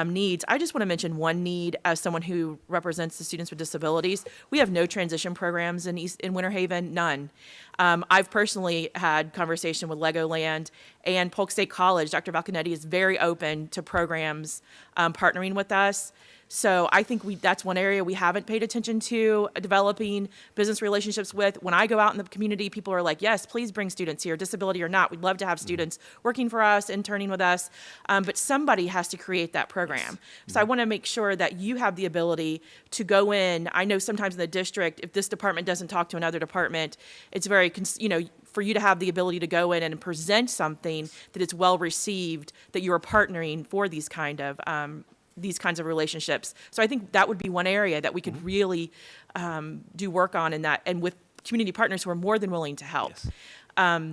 needs. I just want to mention one need as someone who represents the students with disabilities. We have no transition programs in Winter Haven, none. I've personally had conversation with Legoland and Polk State College. Dr. Valcanetti is very open to programs partnering with us. So I think that's one area we haven't paid attention to, developing business relationships with. When I go out in the community, people are like, yes, please bring students here, disability or not. We'd love to have students working for us, interning with us, but somebody has to create that program. So I want to make sure that you have the ability to go in. I know sometimes in the district, if this department doesn't talk to another department, it's very, for you to have the ability to go in and present something that is well received, that you are partnering for these kinds of relationships. So I think that would be one area that we could really do work on, and with community partners who are more than willing to help. Yes.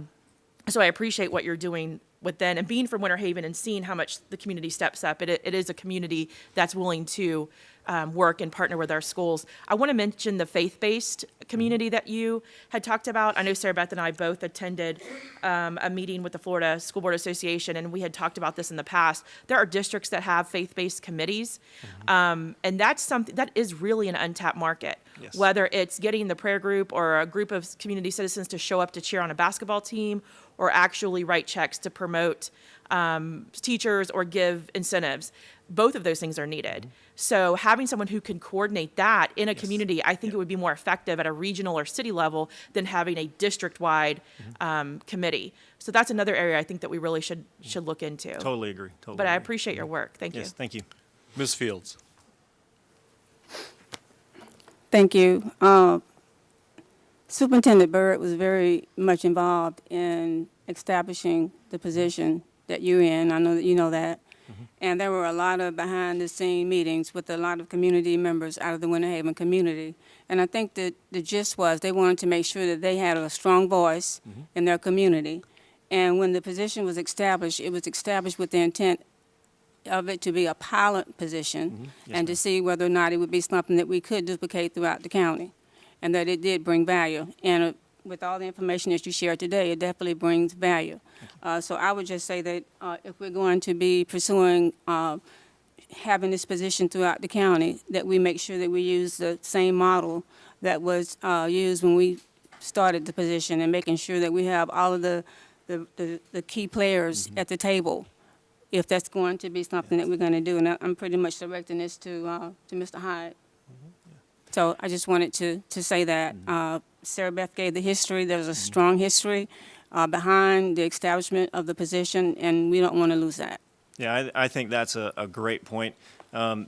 So I appreciate what you're doing with them, and being from Winter Haven and seeing how much the community steps up. It is a community that's willing to work and partner with our schools. I want to mention the faith-based community that you had talked about. I know Sarah Beth and I both attended a meeting with the Florida School Board Association, and we had talked about this in the past. There are districts that have faith-based committees, and that's something that is really an untapped market. Yes. Whether it's getting the prayer group or a group of community citizens to show up to cheer on a basketball team, or actually write checks to promote teachers or give incentives. Both of those things are needed. So having someone who can coordinate that in a community, I think it would be more effective at a regional or city level than having a district-wide committee. So that's another area I think that we really should look into. Totally agree. But I appreciate your work. Thank you. Yes, thank you. Ms. Fields. Thank you. Superintendent Byrd was very much involved in establishing the position that you're in. I know that you know that. And there were a lot of behind-the-scene meetings with a lot of community members out of the Winter Haven community. And I think that the gist was they wanted to make sure that they had a strong voice in their community. And when the position was established, it was established with the intent of it to be a pilot position and to see whether or not it would be something that we could duplicate throughout the county, and that it did bring value. And with all the information that you shared today, it definitely brings value. So I would just say that if we're going to be pursuing having this position throughout the county, that we make sure that we use the same model that was used when we started the position, and making sure that we have all of the key players at the table, if that's going to be something that we're going to do. And I'm pretty much directing this to Mr. Hyde. So I just wanted to say that. Sarah Beth gave the history. There's a strong history behind the establishment of the position, and we don't want to lose that. Yeah, I think that's a great point,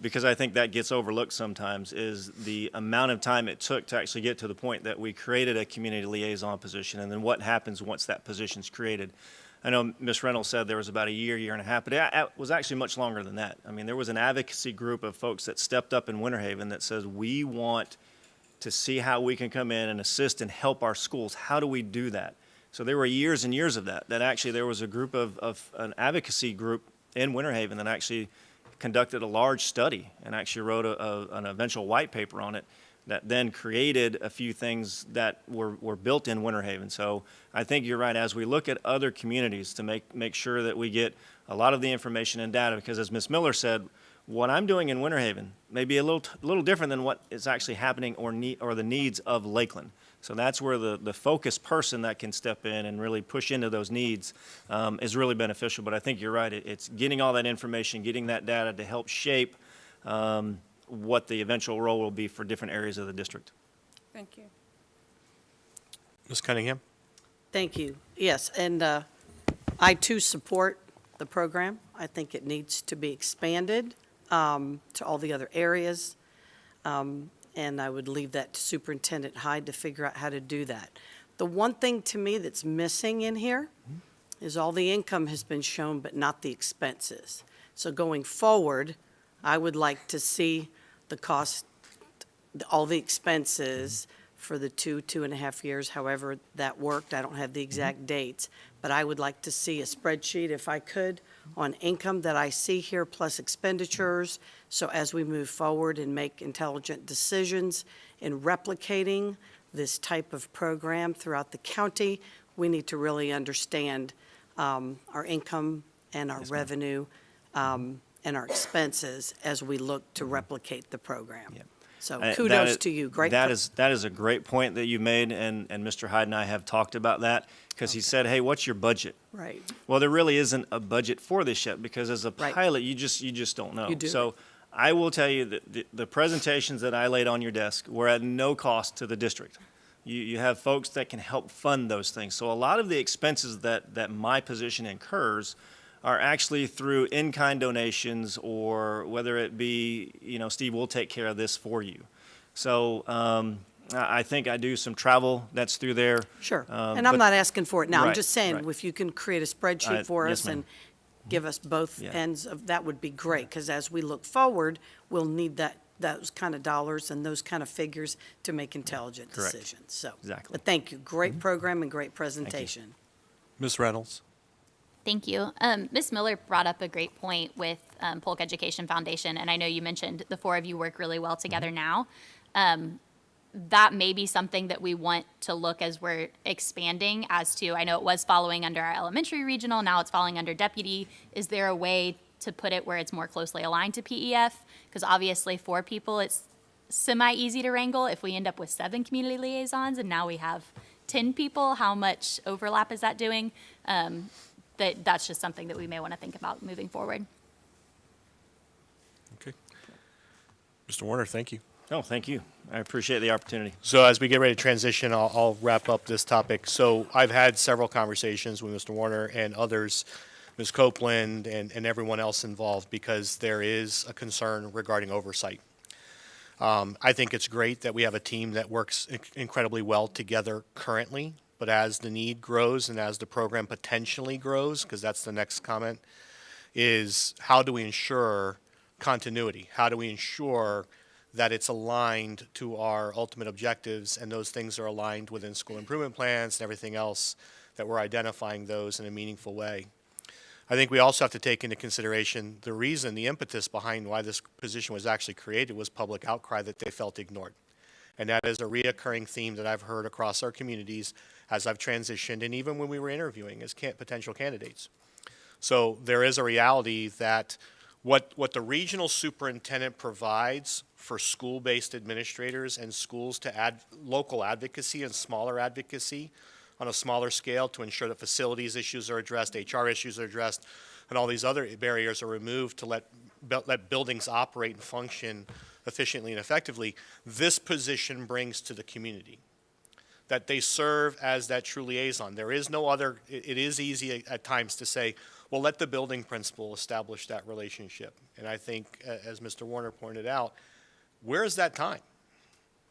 because I think that gets overlooked sometimes, is the amount of time it took to actually get to the point that we created a community liaison position, and then what happens once that position's created. I know Ms. Reynolds said there was about a year and a half, but it was actually much longer than that. I mean, there was an advocacy group of folks that stepped up in Winter Haven that says, we want to see how we can come in and assist and help our schools. How do we do that? So there were years and years of that actually there was a group of an advocacy group in Winter Haven that actually conducted a large study and actually wrote an eventual white paper on it that then created a few things that were built in Winter Haven. So I think you're right, as we look at other communities to make sure that we get a lot of the information and data, because as Ms. Miller said, What I'm doing in Winter Haven may be a little different than what is actually happening or the needs of Lakeland. So that's where the focused person that can step in and really push into those needs is really beneficial. But I think you're right. It's getting all that information, getting that data to help shape what the eventual role will be for different areas of the district. Thank you. Ms. Cunningham? Thank you. Yes, and I too support the program. I think it needs to be expanded to all the other areas. And I would leave that to Superintendent Hyde to figure out how to do that. The one thing to me that's missing in here is all the income has been shown, but not the expenses. So going forward, I would like to see the cost, all the expenses for the 2.5 years, however that worked. I don't have the exact dates, but I would like to see a spreadsheet, if I could, on income that I see here plus expenditures. So as we move forward and make intelligent decisions in replicating this type of program throughout the county, we need to really understand our income and our revenue and our expenses as we look to replicate the program. Yep. So kudos to you. Great. That is a great point that you made, and Mr. Hyde and I have talked about that, because he said, hey, what's your budget? Right. Well, there really isn't a budget for this yet, because as a pilot, you just don't know. You do. So I will tell you that the presentations that I laid on your desk were at no cost to the district. You have folks that can help fund those things. So a lot of the expenses that my position incurs are actually through in-kind donations, or whether it be, Steve, we'll take care of this for you. So I think I do some travel that's through there. Sure. And I'm not asking for it now. I'm Right, just saying, right. if you can create a spreadsheet for yes, us ma'am. and give us both Yeah. ends of, that would be great, because as we look forward, we'll need those kind of dollars and those kind of figures to make intelligent Correct. decisions. So, Exactly. but thank you. Great program and great presentation. Ms. Reynolds? Thank you. Ms. Miller brought up a great point with Polk Education Foundation, and I know you mentioned the four of you work really well together now. That may be something that we want to look as we're expanding as to, I know it was following under our elementary regional, now it's falling under deputy. Is there a way to put it where it's more closely aligned to PEF? Because obviously 4 people, it's semi-easy to wrangle. If we end up with 7 community liaisons and now we have 10 people, how much overlap is that doing? That's just something that we may want to think about moving forward. Okay. Mr. Warner, thank you. No, thank you. I appreciate the opportunity. So as we get ready to transition, I'll wrap up this topic. So I've had several conversations with Mr. Warner and others, Ms. Copeland and everyone else involved, because there is a concern regarding oversight. I think it's great that we have a team that works incredibly well together currently, but as the need grows and as the program potentially grows, because that's the next comment, is how do we ensure continuity? How do we ensure that it's aligned to our ultimate objectives, and those things are aligned within school improvement plans and everything else, that we're identifying those in a meaningful way? I think we also have to take into consideration the reason, the impetus behind why this position was actually created was public outcry that they felt ignored. And that is a reoccurring theme that I've heard across our communities as I've transitioned, and even when we were interviewing as potential candidates. So there is a reality that what the regional superintendent provides for school-based administrators and schools to add local advocacy and smaller advocacy on a smaller scale to ensure that facilities issues are addressed, HR issues are addressed, and all these other barriers are removed to let buildings operate and function efficiently and effectively, this position brings to the community. That they serve as that true liaison. There is no other, it is easy at times to say, well, let the building principal establish that relationship. And I think, as Mr. Warner pointed out, where is that time?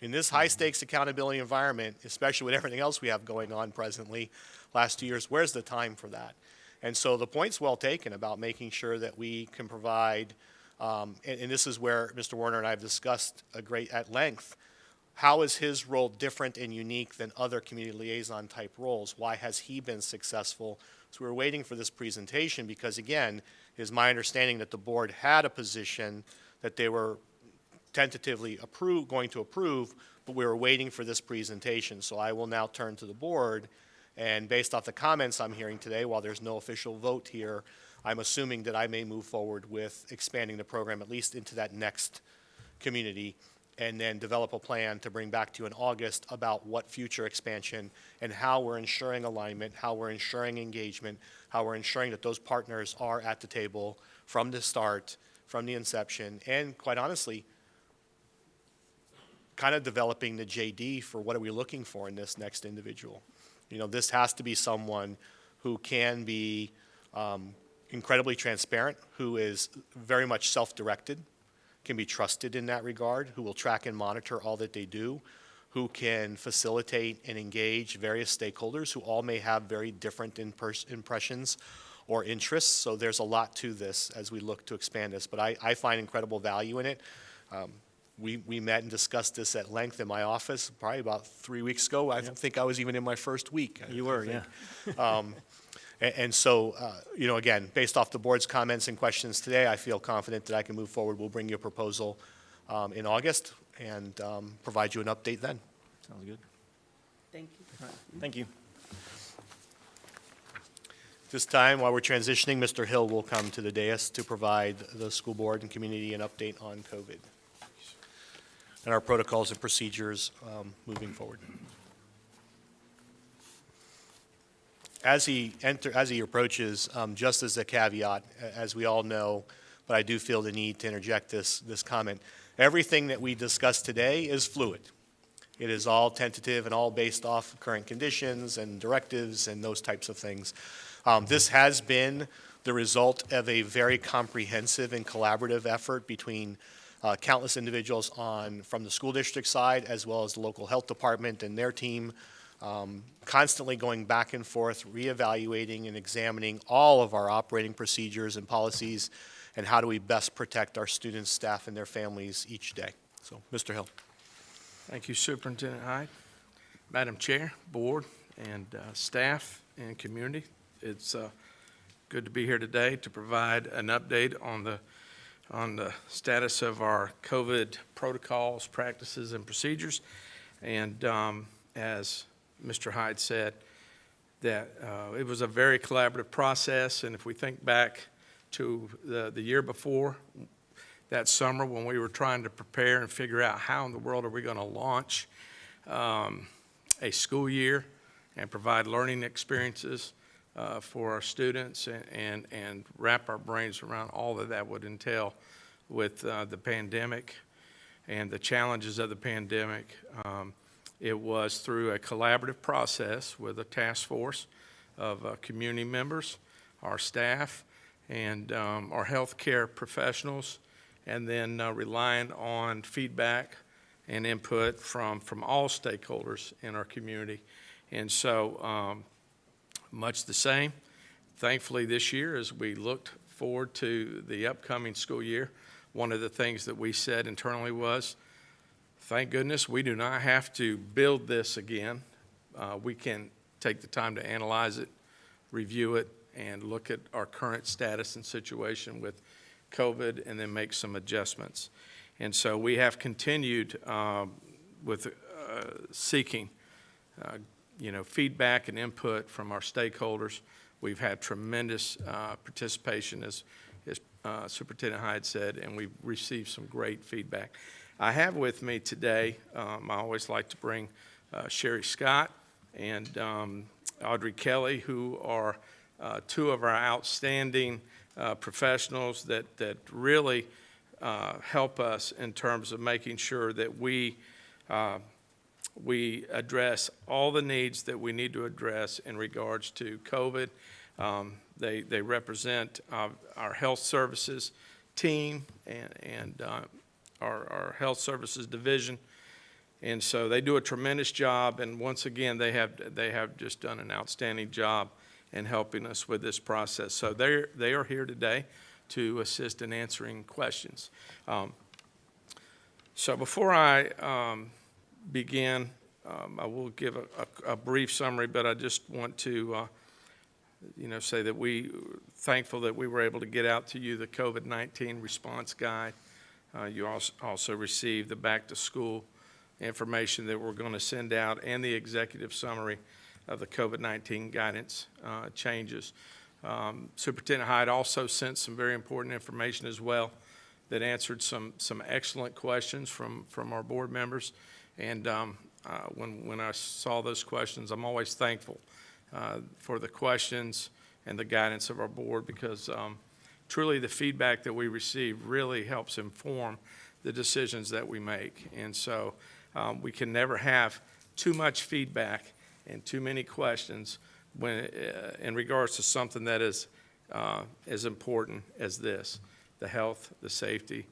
In this high-stakes accountability environment, especially with everything else we have going on presently, last 2 years, where's the time for that? And so the point's well taken about making sure that we can provide, and this is where Mr. Warner and I have discussed at length, how is his role different and unique than other community liaison type roles? Why has he been successful? So we're waiting for this presentation because, again, it is my understanding that the board had a position that they were tentatively going to approve, but we were waiting for this presentation. So I will now turn to the board, and based off the comments I'm hearing today, while there's no official vote here, I'm assuming that I may move forward with expanding the program at least into that next community, and then develop a plan to bring back to you in August about what future expansion and how we're ensuring alignment, how we're ensuring engagement, how we're ensuring that those partners are at the table from the start, from the inception, and quite honestly, kind of developing the JD for what are we looking for in this next individual. You know, this has to be someone who can be incredibly transparent, who is very much self-directed, can be trusted in that regard, who will track and monitor all that they do, who can facilitate and engage various stakeholders who all may have very different impressions or interests. So there's a lot to this as we look to expand this, but I find incredible value in it. We met and discussed this at length in my office probably about 3 weeks ago. I don't think I was even in my first week. You were, yeah. And so, you know, again, based off the board's comments and questions today, I feel confident that I can move forward. We'll bring you a proposal in August and provide you an update then. Sounds good. Thank you. Thank you. This time, while we're transitioning, Mr. Hill will come to the dais to provide the school board and community an update on COVID and our protocols and procedures moving forward. As he approaches, just as a caveat, as we all know, but I do feel the need to interject this comment. Everything that we discussed today is fluid. It is all tentative and all based off current conditions and directives and those types of things. This has been the result of a very comprehensive and collaborative effort between countless individuals from the school district side as well as the local health department and their team. Constantly going back and forth, reevaluating and examining all of our operating procedures and policies, and how do we best protect our students, staff, and their families each day. So, Mr. Hill. Thank you, Superintendent Hyde. Madam Chair, board, and staff and community, it's good to be here today to provide an update on the status of our COVID protocols, practices, and procedures. And as Mr. Hyde said, that it was a very collaborative process, and if we think back to the year before, that summer when we were trying to prepare and figure out how in the world are we going to launch a school year and provide learning experiences for our students and wrap our brains around all that would entail with the pandemic and the challenges of the pandemic. It was through a collaborative process with a task force of community members, our staff, and our healthcare professionals, and then relying on feedback and input from all stakeholders in our community. And so much the same. Thankfully this year, as we looked forward to the upcoming school year, one of the things that we said internally was, thank goodness we do not have to build this again. We can take the time to analyze it, review it, and look at our current status and situation with COVID and then make some adjustments. And so we have continued with seeking feedback and input from our stakeholders. We've had tremendous participation, as Superintendent Hyde said, and we've received some great feedback. I have with me today, I always like to bring Sherry Scott and Audrey Kelly, who are two of our outstanding professionals that really help us in terms of making sure that we address all the needs that we need to address in regards to COVID. They represent our health services team and our health services division, and so they do a tremendous job. And once again, they have just done an outstanding job in helping us with this process. So they are here today to assist in answering questions. So before I begin, I will give a brief summary, but I just want to say that we're thankful that we were able to get out to you the COVID-19 response guide. You also received the back to school information that we're going to send out and the executive summary of the COVID-19 guidance changes. Superintendent Hyde also sent some very important information as well that answered some excellent questions from our board members. And when I saw those questions, I'm always thankful for the questions and the guidance of our board, because truly the feedback that we receive really helps inform the decisions that we make. And so we can never have too much feedback and too many questions when in regards to something that is as important as this, the health and safety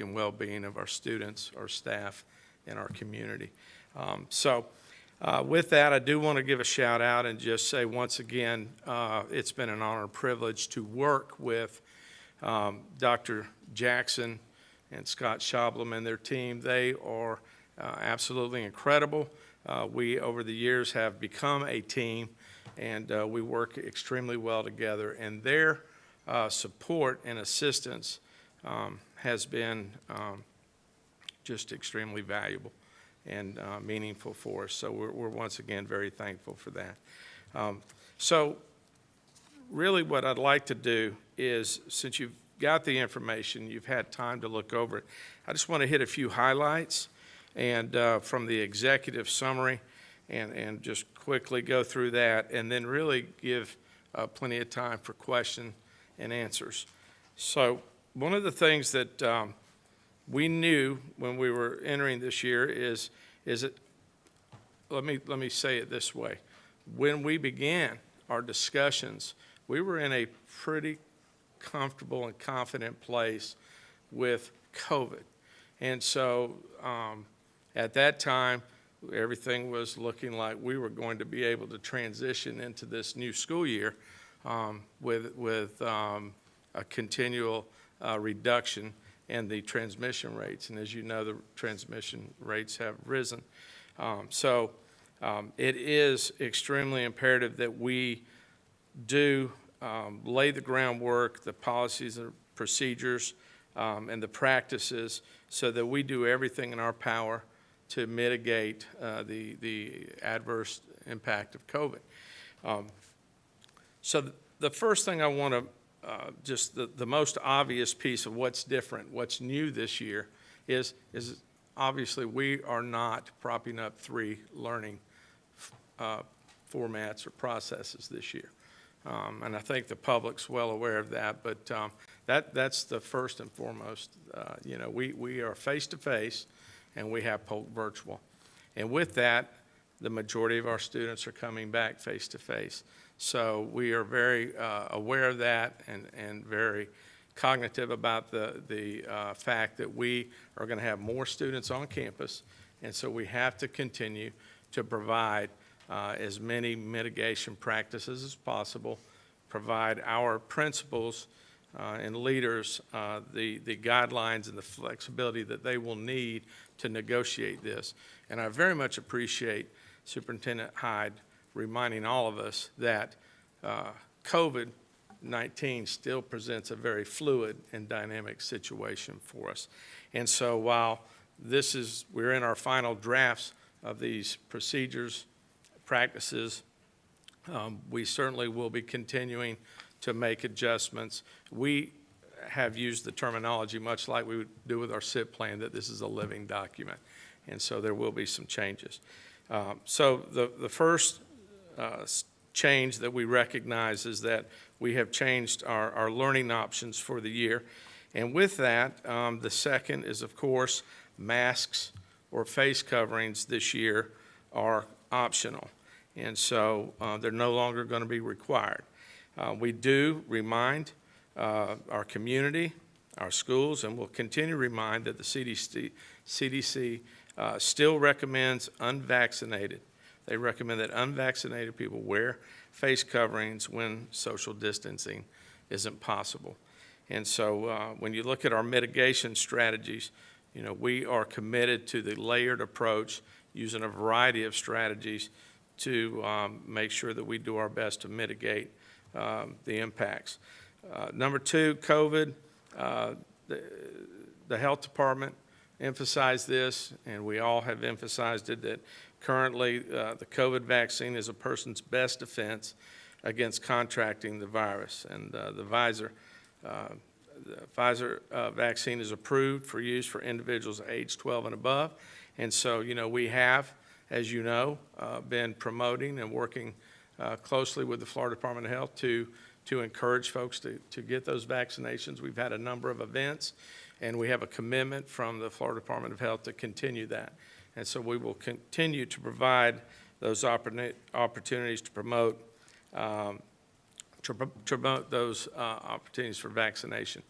and well-being of our students, our staff, and our community. With that, I do want to give a shout out and just say once again, it's been an honor and privilege to work with Dr. Jackson and Scott Schablum and their team. They are absolutely incredible. We, over the years, have become a team, and we work extremely well together. And their support and assistance has been just extremely valuable and meaningful for us. So we're once again very thankful for that. So really what I'd like to do is, since you've got the information, you've had time to look over it, I just want to hit a few highlights and from the executive summary and just quickly go through that, and then really give plenty of time for question and answers. So one of the things that we knew when we were entering this year is it, let me say it this way. When we began our discussions, we were in a pretty comfortable and confident place with COVID. And so at that time, everything was looking like we were going to be able to transition into this new school year with a continual reduction in the transmission rates. And as you know, the transmission rates have risen. It is extremely imperative that we do lay the groundwork, the policies and procedures, and the practices, so that we do everything in our power to mitigate the adverse impact of COVID. So the first thing I want to, just the most obvious piece of what's different, what's new this year, is obviously we are not propping up 3 learning formats or processes this year. And I think the public's well aware of that, but that's the first and foremost. We are face-to-face, and we have Polk virtual. And with that, the majority of our students are coming back face-to-face. So we are very aware of that and very cognitive about the fact that we are going to have more students on campus, and so we have to continue to provide as many mitigation practices as possible, provide our principals and leaders the guidelines and the flexibility that they will need to negotiate this. And I very much appreciate Superintendent Hyde reminding all of us that COVID-19 still presents a very fluid and dynamic situation for us. And so while we're in our final drafts of these procedures, practices, we certainly will be continuing to make adjustments. We have used the terminology much like we would do with our SIP plan, that this is a living document. And so there will be some changes. So the first change that we recognize is that we have changed our learning options for the year. And with that, the second is, of course, masks or face coverings this year are optional. And so they're no longer going to be required. We do remind our community, our schools, and we'll continue to remind that the CDC still recommends unvaccinated. They recommend that unvaccinated people wear face coverings when social distancing isn't possible. And so when you look at our mitigation strategies, we are committed to the layered approach, using a variety of strategies to make sure that we do our best to mitigate the impacts. Number 2, COVID. The health department emphasized this, and we all have emphasized it, that currently the COVID vaccine is a person's best defense against contracting the virus. And the Pfizer vaccine is approved for use for individuals age 12 and above. And so, we have, as you know, been promoting and working closely with the Florida Department of Health to encourage folks to get those vaccinations. We've had a number of events, and we have a commitment from the Florida Department of Health to continue that. And so we will continue to provide those opportunities to promote those opportunities for vaccination.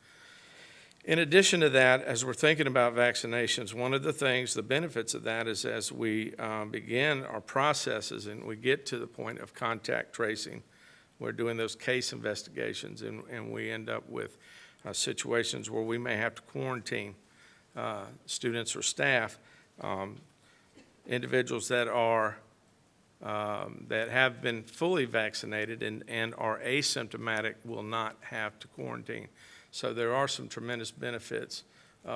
In addition to that, as we're thinking about vaccinations, one of the things, the benefits of that is as we begin our processes and we get to the point of contact tracing, we're doing those case investigations, and we end up with situations where we may have to quarantine students or staff. Individuals that are that have been fully vaccinated and are asymptomatic will not have to quarantine. So there are some tremendous benefits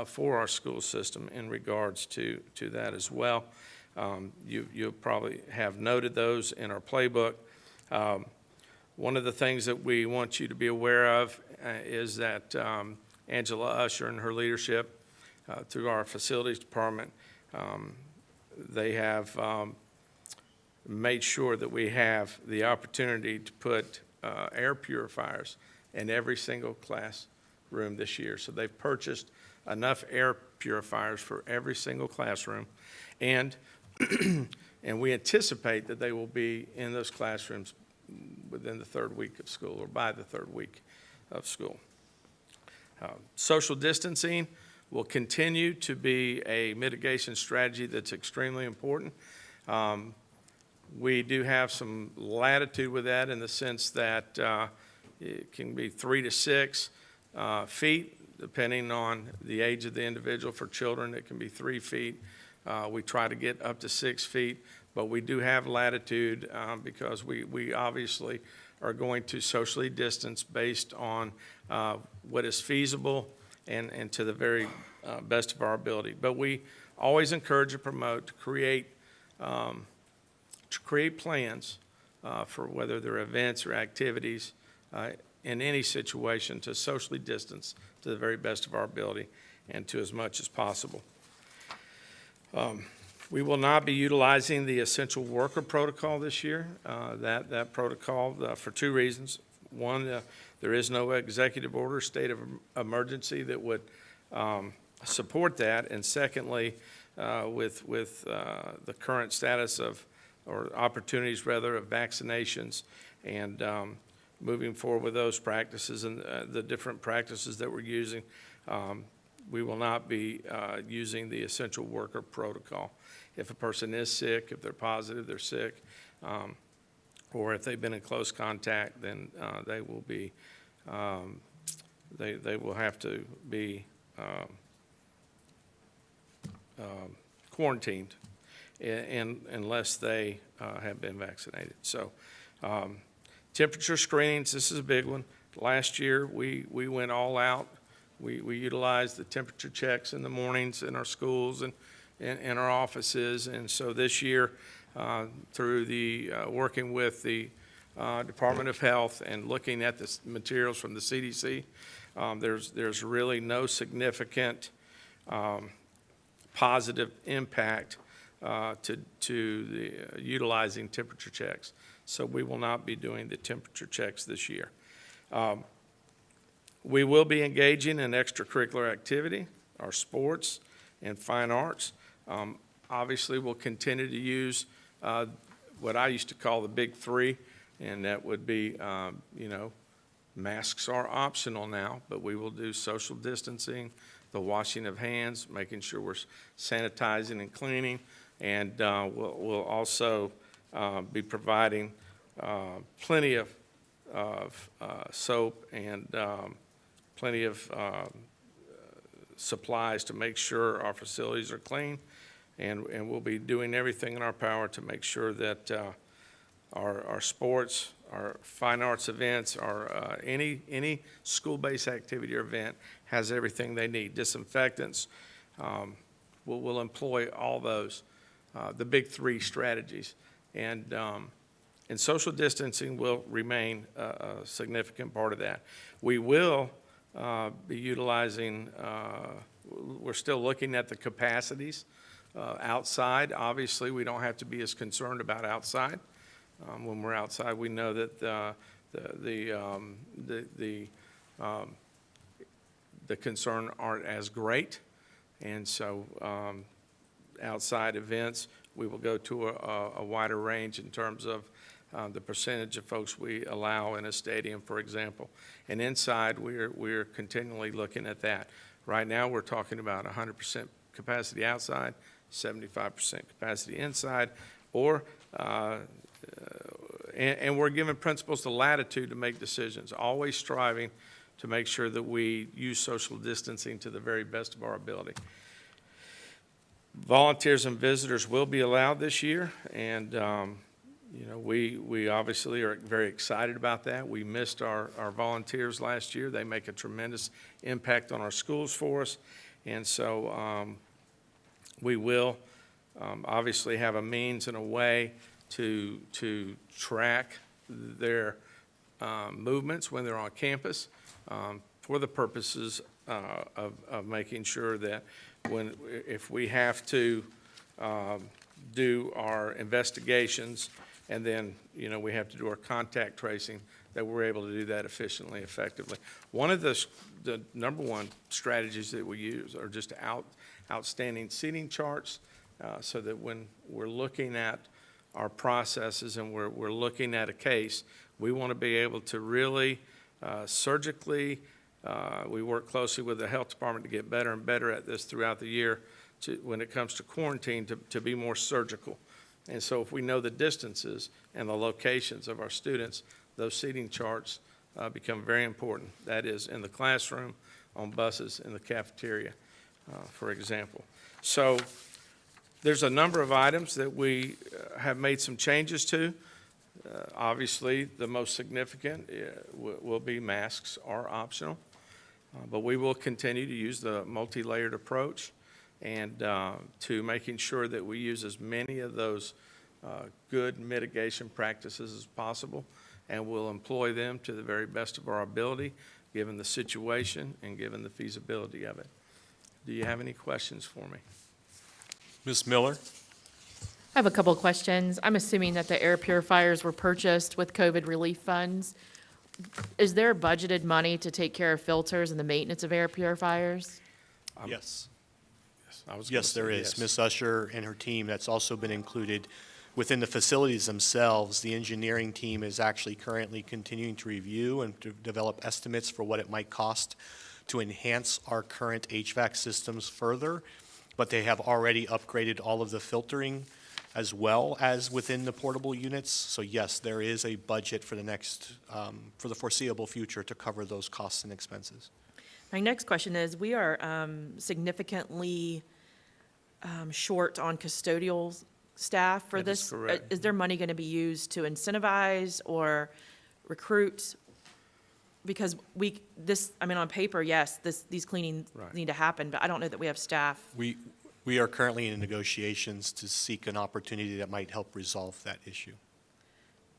for our school system in regards to that as well. You'll probably have noted those in our playbook. One of the things that we want you to be aware of is that Angela Usher and her leadership through our facilities department, they have made sure that we have the opportunity to put air purifiers in every single classroom this year. So they've purchased enough air purifiers for every single classroom, and and we anticipate that they will be in those classrooms within the third week of school or by the third week of school. Social distancing will continue to be a mitigation strategy that's extremely important. We do have some latitude with that in the sense that it can be 3 to 6 feet, depending on the age of the individual. For children, it can be 3 feet. We try to get up to 6 feet, but we do have latitude because we obviously are going to socially distance based on what is feasible and to the very best of our ability. But we always encourage and promote to create plans for whether they're events or activities in any situation to socially distance to the very best of our ability and to as much as possible. We will not be utilizing the essential worker protocol this year. That protocol for 2 reasons. One, there is no executive order, state of emergency that would support that. And secondly, with the current status of, or opportunities rather, of vaccinations and moving forward with those practices and the different practices that we're using, we will not be using the essential worker protocol. If a person is sick, if they're positive, they're sick, or if they've been in close contact, then they will be, they will have to be quarantined unless they have been vaccinated. So temperature screenings, this is a big one. Last year, we went all out. We utilized the temperature checks in the mornings in our schools and in our offices. And so this year, through the working with the Department of Health and looking at the materials from the CDC, there's really no significant positive impact to the utilizing temperature checks. So we will not be doing the temperature checks this year. We will be engaging in extracurricular activity, our sports and fine arts. Obviously, we'll continue to use what I used to call the big 3, and that would be, masks are optional now, but we will do social distancing, the washing of hands, making sure we're sanitizing and cleaning, and we'll also be providing plenty of soap and plenty of supplies to make sure our facilities are clean, and we'll be doing everything in our power to make sure that our sports, our fine arts events, our any school-based activity or event has everything they need. Disinfectants, we'll employ all those, the big 3 strategies, and And social distancing will remain a significant part of that. We will be utilizing, we're still looking at the capacities outside. Obviously, we don't have to be as concerned about outside. When we're outside, we know that the concern aren't as great. And so outside events, we will go to a wider range in terms of the percentage of folks we allow in a stadium, for example. And inside, we're continually looking at that. Right now, we're talking about 100% capacity outside, 75% capacity inside, or and we're giving principals the latitude to make decisions, always striving to make sure that we use social distancing to the very best of our ability. Volunteers and visitors will be allowed this year, and you know, we obviously are very excited about that. We missed our volunteers last year. They make a tremendous impact on our schools for us, and so we will obviously have a means and a way to track their movements when they're on campus for the purposes of making sure that if we have to do our investigations and then, you know, we have to do our contact tracing, that we're able to do that efficiently, effectively. One of the number one strategies that we use are just outstanding seating charts so that when we're looking at our processes and we're looking at a case, we want to be able to really surgically, we work closely with the health department to get better and better at this throughout the year when it comes to quarantine to be more surgical. And so if we know the distances and the locations of our students, those seating charts become very important. That is in the classroom, on buses, in the cafeteria, for example. So there's a number of items that we have made some changes to. Obviously, the most significant will be masks are optional, but we will continue to use the multi-layered approach and to making sure that we use as many of those good mitigation practices as possible, and we'll employ them to the very best of our ability, given the situation and given the feasibility of it. Do you have any questions for me? Ms. Miller? I have a couple of questions. I'm assuming that the air purifiers were purchased with COVID relief funds. Is there budgeted money to take care of filters and the maintenance of air purifiers? Yes. I was gonna Yes, there say is. yes. Ms. Usher and her team, that's also been included within the facilities themselves. The engineering team is actually currently continuing to review and to develop estimates for what it might cost to enhance our current HVAC systems further, but they have already upgraded all of the filtering as well as within the portable units. So yes, there is a budget for the next, for the foreseeable future to cover those costs and expenses. My next question is, we are significantly short on custodial staff for That is this. correct. Is there money going to be used to incentivize or recruit? Because on paper, yes, these cleanings Right. need to happen, but I don't know that we have staff. We are currently in negotiations to seek an opportunity that might help resolve that issue.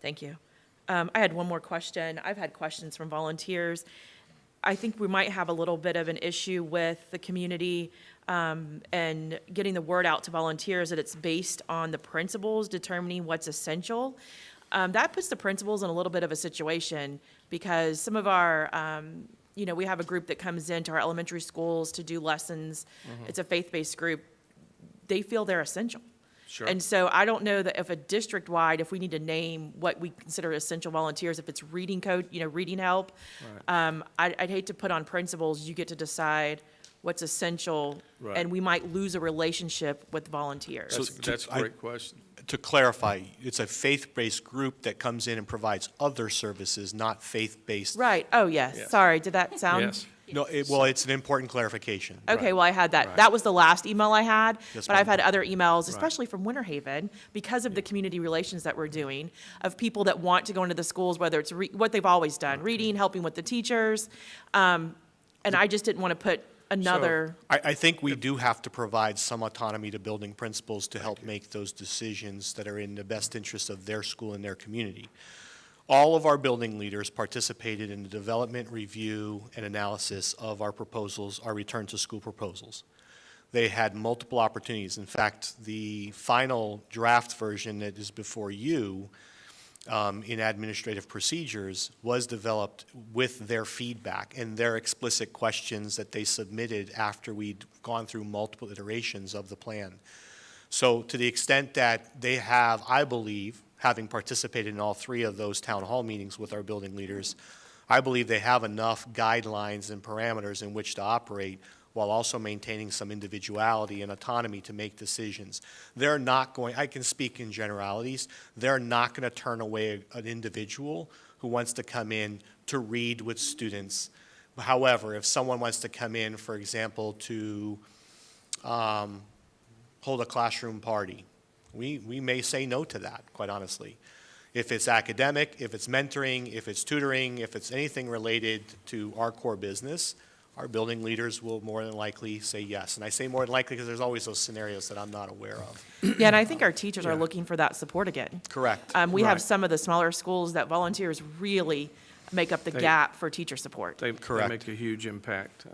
Thank you. I had one more question. I've had questions from volunteers. I think we might have a little bit of an issue with the community and getting the word out to volunteers that it's based on the principals determining what's essential. That puts the principals in a little bit of a situation because some of our, we have a group that comes into our elementary schools to do lessons. It's a faith-based group. They feel they're essential. Sure. And so I don't know that if a district-wide, if we need to name what we consider essential volunteers, if it's reading code, reading help, I'd hate to put on principals, you get to decide what's essential, Right. and we might lose a relationship with volunteers. That's a great question. To clarify, it's a faith-based group that comes in and provides other services, not faith-based. Right, oh, yes, Yes. sorry, did that sound? Yes. No, well, it's an important clarification. Okay, well, I had that. Right. That was the last email I had, Yes, but I've ma'am. had other emails, especially from Winter Haven, because of the community relations that we're doing, of people that want to go into the schools, whether it's what they've always done, reading, helping with the teachers. And I just didn't want to put another, I think we do have to provide some autonomy to building principals to help make those decisions that are in the best interest of their school and their community. All of our building leaders participated in the development, review, and analysis of our proposals, our return to school proposals. They had multiple opportunities. In fact, the final draft version that is before you in administrative procedures was developed with their feedback and their explicit questions that they submitted after we'd gone through multiple iterations of the plan. So to the extent that they have, I believe, having participated in all 3 of those town hall meetings with our building leaders, I believe they have enough guidelines and parameters in which to operate while also maintaining some individuality and autonomy to make decisions. They're not going, I can speak in generalities, they're not going to turn away an individual who wants to come in to read with students. However, if someone wants to come in, for example, to hold a classroom party, we may say no to that, quite honestly. If it's academic, if it's mentoring, if it's tutoring, if it's anything related to our core business, our building leaders will more than likely say yes. And I say more than likely because there's always those scenarios that I'm not aware of. yeah, and I think our teachers are looking for that support again. Correct. We have Right. some of the smaller schools that volunteers really make up the gap for teacher support. They Correct. make a huge impact.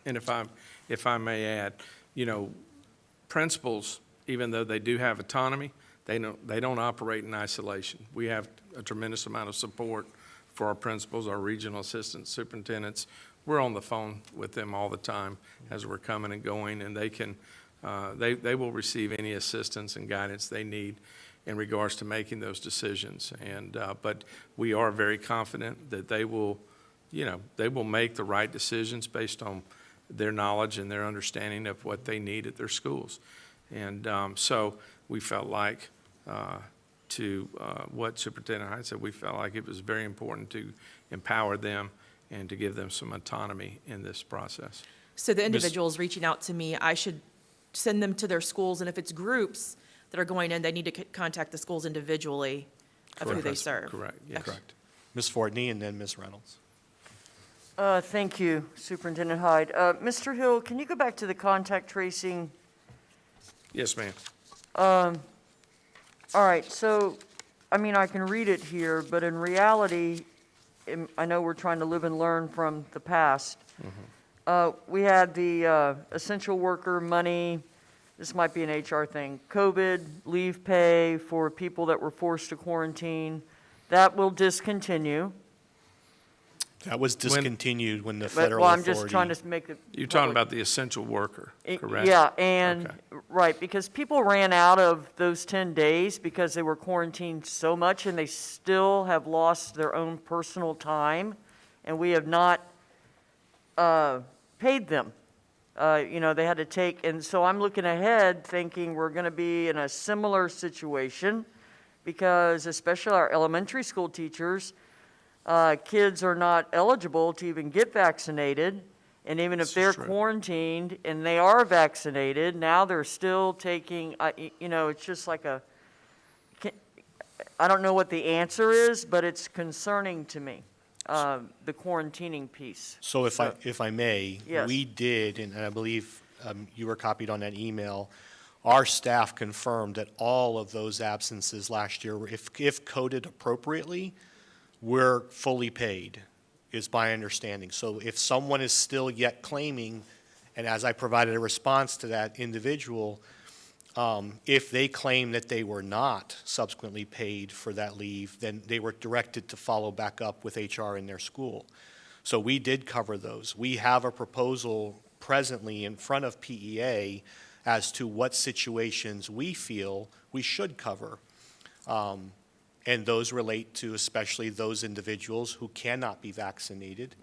And if I may add, principals, even though they do have autonomy, they don't operate in isolation. We have a tremendous amount of support for our principals, our regional assistants, superintendents. We're on the phone with them all the time as we're coming and going, and they will receive any assistance and guidance they need in regards to making those decisions. But we are very confident that they will make the right decisions based on their knowledge and their understanding of what they need at their schools. And so we felt like, what Superintendent Hyde said, we felt like it was very important to empower them and to give them some autonomy in this process. So the individuals reaching out to me, I should send them to their schools, and if it's groups that are going in, they need to contact the schools individually of who they Correct. serve. Correct, yes. Correct. Ms. Fortney and then Ms. Reynolds. Thank you, Superintendent Hyde. Mr. Hill, can you go back to the contact tracing? Yes, ma'am. All right, so, I mean, I can read it here, but in reality, I know we're trying to live and learn from the past. We had the essential worker money, this might be an HR thing, COVID, leave pay for people that were forced to quarantine. That will discontinue. That was discontinued when the But, federal well, authority. I'm just trying to make it. You're talking public. about the essential worker, correct? Yeah, and, Okay. right, because people ran out of those 10 days because they were quarantined so much, and they still have lost their own personal time, and we have not paid them. They had to take, and so I'm looking ahead thinking we're going to be in a similar situation, because especially our elementary school teachers, kids are not eligible to even get vaccinated. And even if This is they're true. quarantined and they are vaccinated, now they're still taking, it's just like I don't know what the answer is, but it's concerning to me, the quarantining piece. So if I may, Yes. we did, and I believe you were copied on that email, our staff confirmed that all of those absences last year, if coded appropriately, were fully paid, is my understanding. So if someone is still yet claiming, and as I provided a response to that individual, if they claim that they were not subsequently paid for that leave, then they were directed to follow back up with HR in their school. So we did cover those. We have a proposal presently in front of PEA as to what situations we feel we should cover. And those relate to especially those individuals who cannot be vaccinated.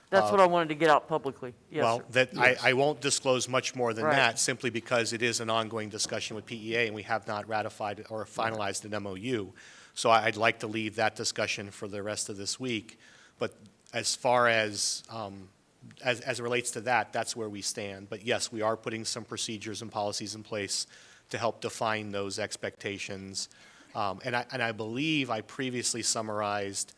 That's what I wanted to get out publicly. Yes, Well, sir. that, I won't disclose much more than Right. that, simply because it is an ongoing discussion with PEA, and we have not ratified or finalized an MOU. So I'd like to leave that discussion for the rest of this week. But as far as it relates to that, that's where we stand. But yes, we are putting some procedures and policies in place to help define those expectations. And I believe I previously summarized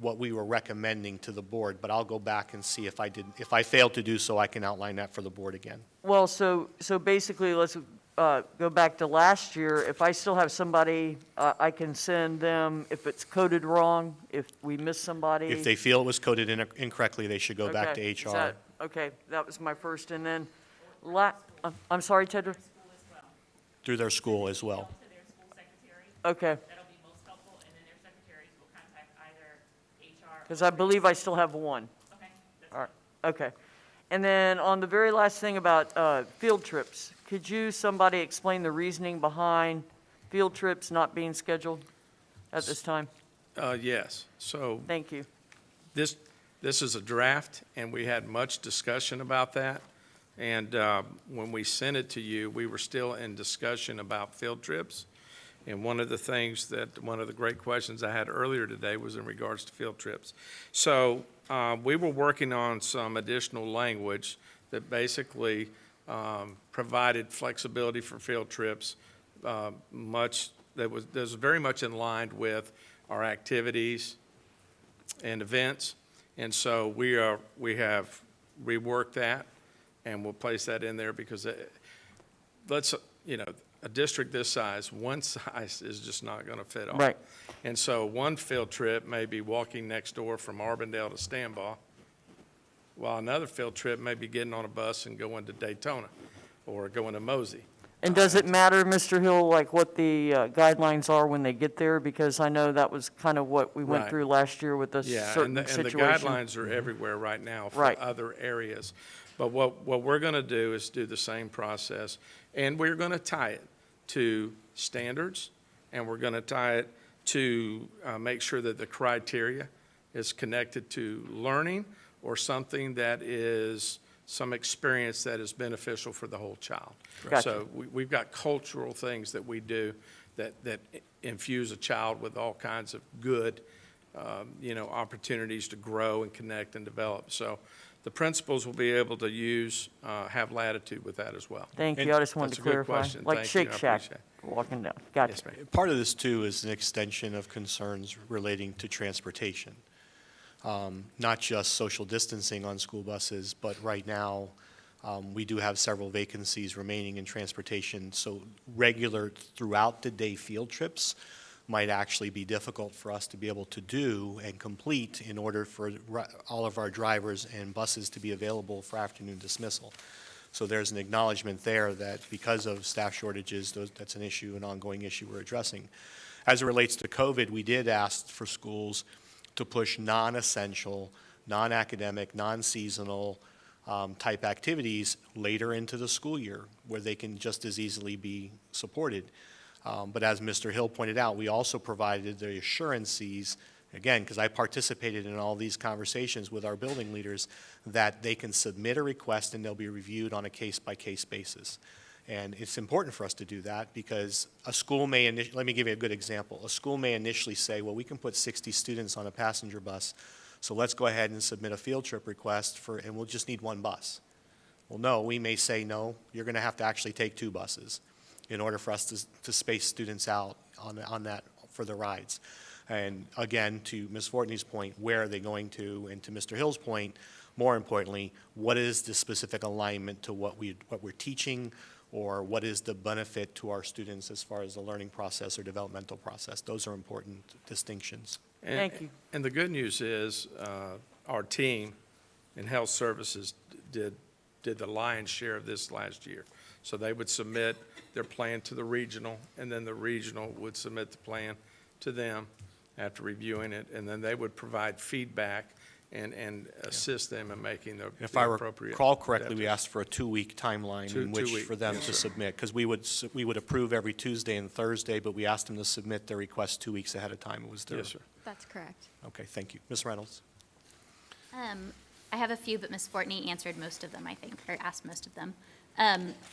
what we were recommending to the board, but I'll go back and see if I failed to do so, I can outline that for the board again. Well, so basically, let's go back to last year. If I still have somebody, I can send them, if it's coded wrong, if we miss somebody. If they feel it was coded incorrectly, they should go back to Okay, is HR. that- Okay, that was my first, and then, I'm sorry, Tedra? Through their school as well. Okay. Because I believe I still have one. All right, okay. And then on the very last thing about field trips, could somebody explain the reasoning behind field trips not being scheduled at this time? Yes, so. Thank you. This is a draft, and we had much discussion about that. And when we sent it to you, we were still in discussion about field trips. And one of the great questions I had earlier today was in regards to field trips. So we were working on some additional language that basically provided flexibility for field trips, that was very much in line with our activities and events. And so we have reworked that, and we'll place that in there because a district this size, one size is just not going to fit all. Right. And so one field trip may be walking next door from Arbondale to Stambaugh, while another field trip may be getting on a bus and going to Daytona or going to Mosey. And does it matter, Mr. Hill, like what the guidelines are when they get there? Because I know that was kind of what we went Right. through last year with a Yeah, certain and the situation. guidelines are everywhere right now for Right. other areas. But what we're going to do is do the same process, and we're going to tie it to standards, and we're going to tie it to make sure that the criteria is connected to learning or something that is some experience that is beneficial for the whole child. Gotcha. So we've got cultural things that we do that infuse a child with all kinds of good, opportunities to grow and connect and develop. So the principals will be able to have latitude with that as well. Thank And you, I just wanted that's to a good clarify. question. Like Thank you. Shake I Shack, appreciate walking down, gotcha. Yes, ma'am. Part of this, too, is an extension of concerns relating to transportation. Not just social distancing on school buses, but right now, we do have several vacancies remaining in transportation, so regular throughout the day field trips might actually be difficult for us to be able to do and complete in order for all of our drivers and buses to be available for afternoon dismissal. So there's an acknowledgement there that because of staff shortages, that's an issue, an ongoing issue we're addressing. As it relates to COVID, we did ask for schools to push non-essential, non-academic, non-seasonal type activities later into the school year where they can just as easily be supported. But as Mr. Hill pointed out, we also provided the assurances, again, because I participated in all these conversations with our building leaders, that they can submit a request and they'll be reviewed on a case-by-case basis. And it's important for us to do that because a school may, let me give you a good example. A school may initially say, well, we can put 60 students on a passenger bus, so let's go ahead and submit a field trip request and we'll just need one bus. Well, no, we may say, no, you're going to have to actually take 2 buses in order for us to space students out on that for the rides. And again, to Ms. Fortney's point, where are they going to? And to Mr. Hill's point, more importantly, what is the specific alignment to what we're teaching, or what is the benefit to our students as far as the learning process or developmental process? Those are important distinctions. Thank you. And the good news is our team in health services did the lion's share of this last year. So they would submit their plan to the regional, and then the regional would submit the plan to them after reviewing it, and then they would provide feedback and assist them in making the If I appropriate. recall correctly, we adaptations. asked for a 2-week timeline in 2 which week, for them yes, to sir. submit, because we would approve every Tuesday and Thursday, but we asked them to submit their request 2 weeks ahead of time. It was their. Yes, sir. That's correct. Okay, thank you. Ms. Reynolds? I have a few, but Ms. Fortney answered most of them, I think, or asked most of them.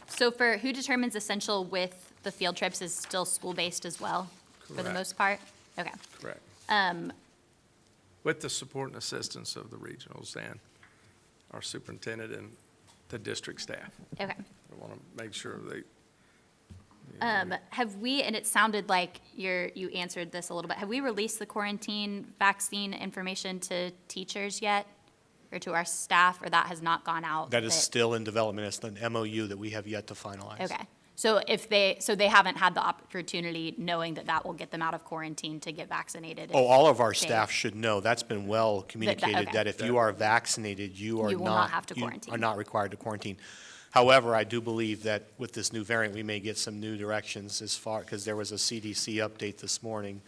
So for who determines essential with the field trips is still school-based as well, for the Correct. most part? Okay. Correct. With the support and assistance of the regionals and our superintendent and the district staff. Okay. I want to make sure they, Have we, and it sounded like you answered this a little bit, have we released the quarantine vaccine information to teachers yet? Or to our staff, or that has not gone out? That is still in development. It's an MOU that we have yet to finalize. Okay. So they haven't had the opportunity, knowing that will get them out of quarantine, to get vaccinated? Oh, all of our staff should know. That's been well communicated, okay. that if you are vaccinated, you are You will not have to quarantine. are not required to quarantine. However, I do believe that with this new variant, we may get some new directions as far, because there was a CDC update this morning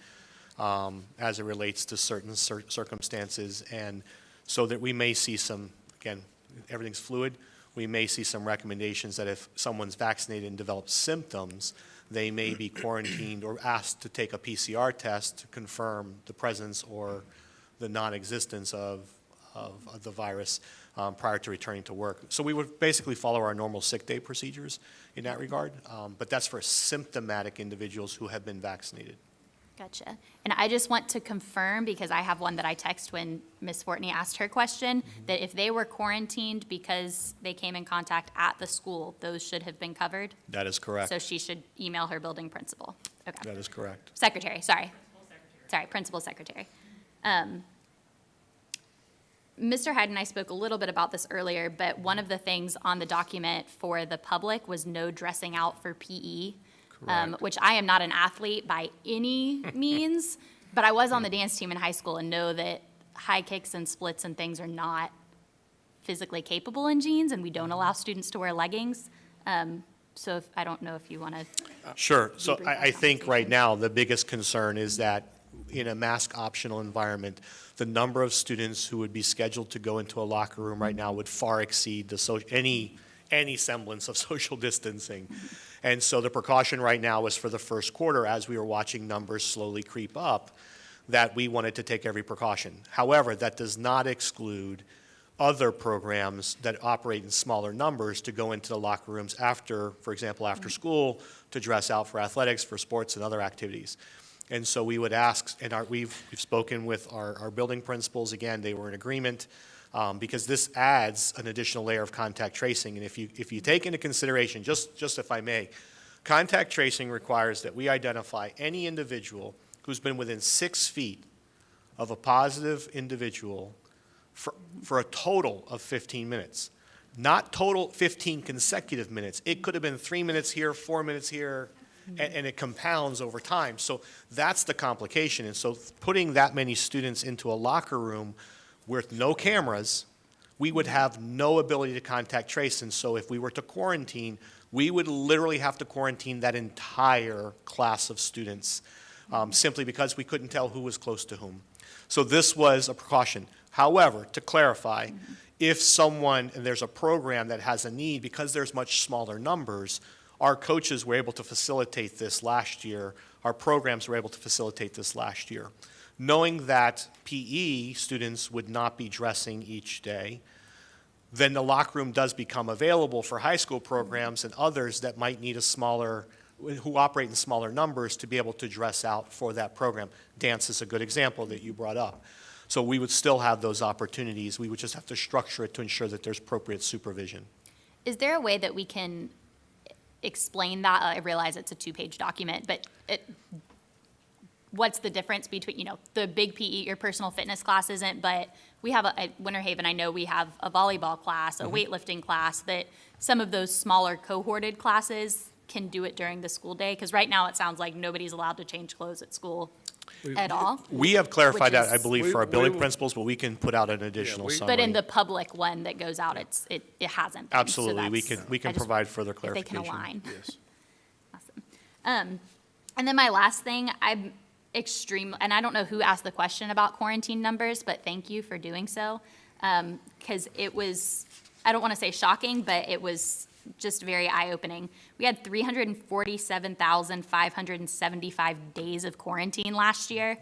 as it relates to certain circumstances, and so that we may see some, again, everything's fluid, we may see some recommendations that if someone's vaccinated and develops symptoms, they may be quarantined or asked to take a PCR test to confirm the presence or the non-existence of the virus prior to returning to work. So we would basically follow our normal sick day procedures in that regard, but that's for symptomatic individuals who have been vaccinated. Gotcha. And I just want to confirm, because I have one that I text when Ms. Fortney asked her question, that if they were quarantined because they came in contact at the school, those should have been covered? That is correct. So she should email her building principal? Okay. That is correct. Secretary, sorry. Sorry, principal secretary. Mr. Hyde and I spoke a little bit about this earlier, but one of the things on the document for the public was no dressing out for PE. Which I am not an athlete by any means, but I was on the dance team in high school and know that high kicks and splits and things are not physically capable in jeans, and we don't allow students to wear leggings. So I don't know if you want to. Sure. So I think right now the biggest concern is that in a mask optional environment, the number of students who would be scheduled to go into a locker room right now would far exceed any semblance of social distancing. And so the precaution right now is for the first quarter, as we were watching numbers slowly creep up, that we wanted to take every precaution. However, that does not exclude other programs that operate in smaller numbers to go into the locker rooms after, for example, after school, to dress out for athletics, for sports, and other activities. And so we would ask, and we've spoken with our building principals. Again, they were in agreement. Because this adds an additional layer of contact tracing. And if you take into consideration, just if I may, contact tracing requires that we identify any individual who's been within 6 feet of a positive individual for a total of 15 minutes. Not total 15 consecutive minutes. It could have been 3 minutes here, 4 minutes here, and it compounds over time. So that's the complication. And so putting that many students into a locker room with no cameras, we would have no ability to contact trace. And so if we were to quarantine, we would literally have to quarantine that entire class of students simply because we couldn't tell who was close to whom. So this was a precaution. However, to clarify, if someone, and there's a program that has a need, because there's much smaller numbers, our coaches were able to facilitate this last year. Our programs were able to facilitate this last year. Knowing that PE students would not be dressing each day, then the locker room does become available for high school programs and others that might need who operate in smaller numbers, to be able to dress out for that program. Dance is a good example that you brought up. So we would still have those opportunities. We would just have to structure it to ensure that there's appropriate supervision. Is there a way that we can explain that? I realize it's a 2-page document, but what's the difference between, the big PE, your personal fitness class isn't, but we have at Winter Haven, I know we have a volleyball class, a weightlifting class, that some of those smaller cohorted classes can do it during the school day? Because right now it sounds like nobody's allowed to change clothes at school at all. We have clarified that, I is- believe, for our building principals, but we can put out an additional summary. But in the public one that goes out, it hasn't been. So Absolutely, we that's- can I just- provide further If they can clarification. align. Yes. Awesome. And then my last thing, I'm and I don't know who asked the question about quarantine numbers, but thank you for doing so. Because it was, I don't want to say shocking, but it was just very eye-opening. We had 347,575 days of quarantine last year,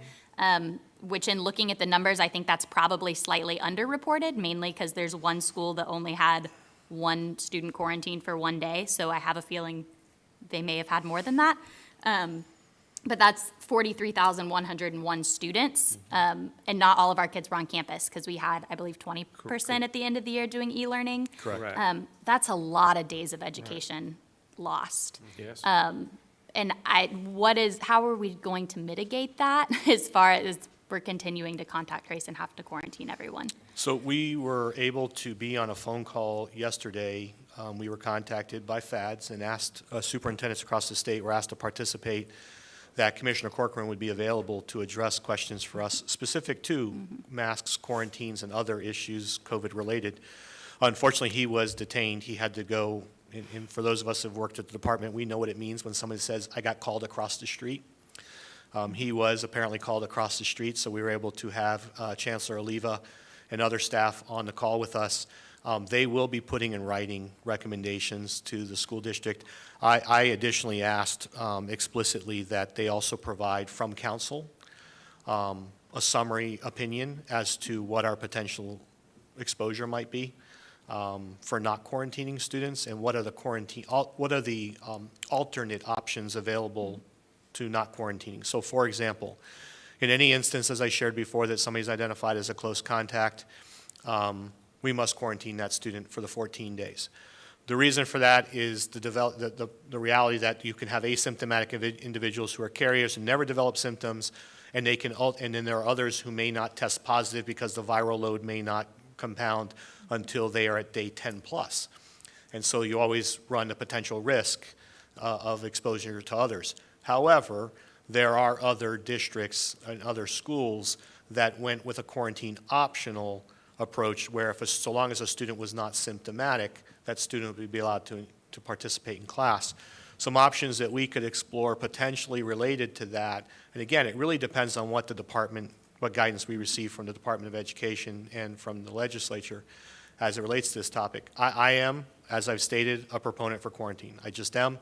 which, in looking at the numbers, I think that's probably slightly underreported, mainly because there's one school that only had one student quarantined for 1 day, so I have a feeling they may have had more than that. But that's 43,101 students, and not all of our kids were on campus, because we had, I believe, 20% at the end of the year doing e-learning. Correct. That's a lot of days of education lost. Yes. And how are we going to mitigate that as far as we're continuing to contact trace and have to quarantine everyone? So we were able to be on a phone call yesterday. We were contacted by FADS and asked, superintendents across the state were asked to participate, that Commissioner Corcoran would be available to address questions for us specific to masks, quarantines, and other issues COVID-related. Unfortunately, he was detained. He had to go, and for those of us who have worked at the department, we know what it means when somebody says, I got called across the street. He was apparently called across the street, so we were able to have Chancellor Oliva and other staff on the call with us. They will be putting in writing recommendations to the school district. I additionally asked explicitly that they also provide from council a summary opinion as to what our potential exposure might be for not quarantining students, and what are the alternate options available to not quarantining. So for example, in any instance, as I shared before, that somebody's identified as a close contact, we must quarantine that student for the 14 days. The reason for that is the reality that you can have asymptomatic individuals who are carriers and never develop symptoms, and then there are others who may not test positive because the viral load may not compound until they are at day 10 plus. And so you always run the potential risk of exposure to others. However, there are other districts and other schools that went with a quarantine optional approach, where so long as a student was not symptomatic, that student would be allowed to participate in class. Some options that we could explore potentially related to that, and again, it really depends on what guidance we receive from the Department of Education and from the legislature as it relates to this topic. I am, as I've stated, a proponent for quarantine. I just am.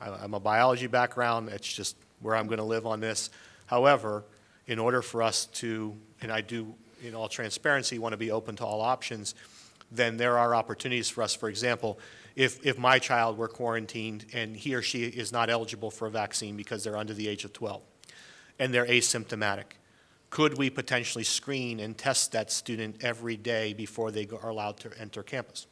I'm a biology background. It's just where I'm going to live on this. However, in order for us to, and I do, in all transparency, want to be open to all options, then there are opportunities for us. For example, if my child were quarantined and he or she is not eligible for a vaccine because they're under the age of 12 and they're asymptomatic, could we potentially screen and test that student every day before they are allowed to enter campus?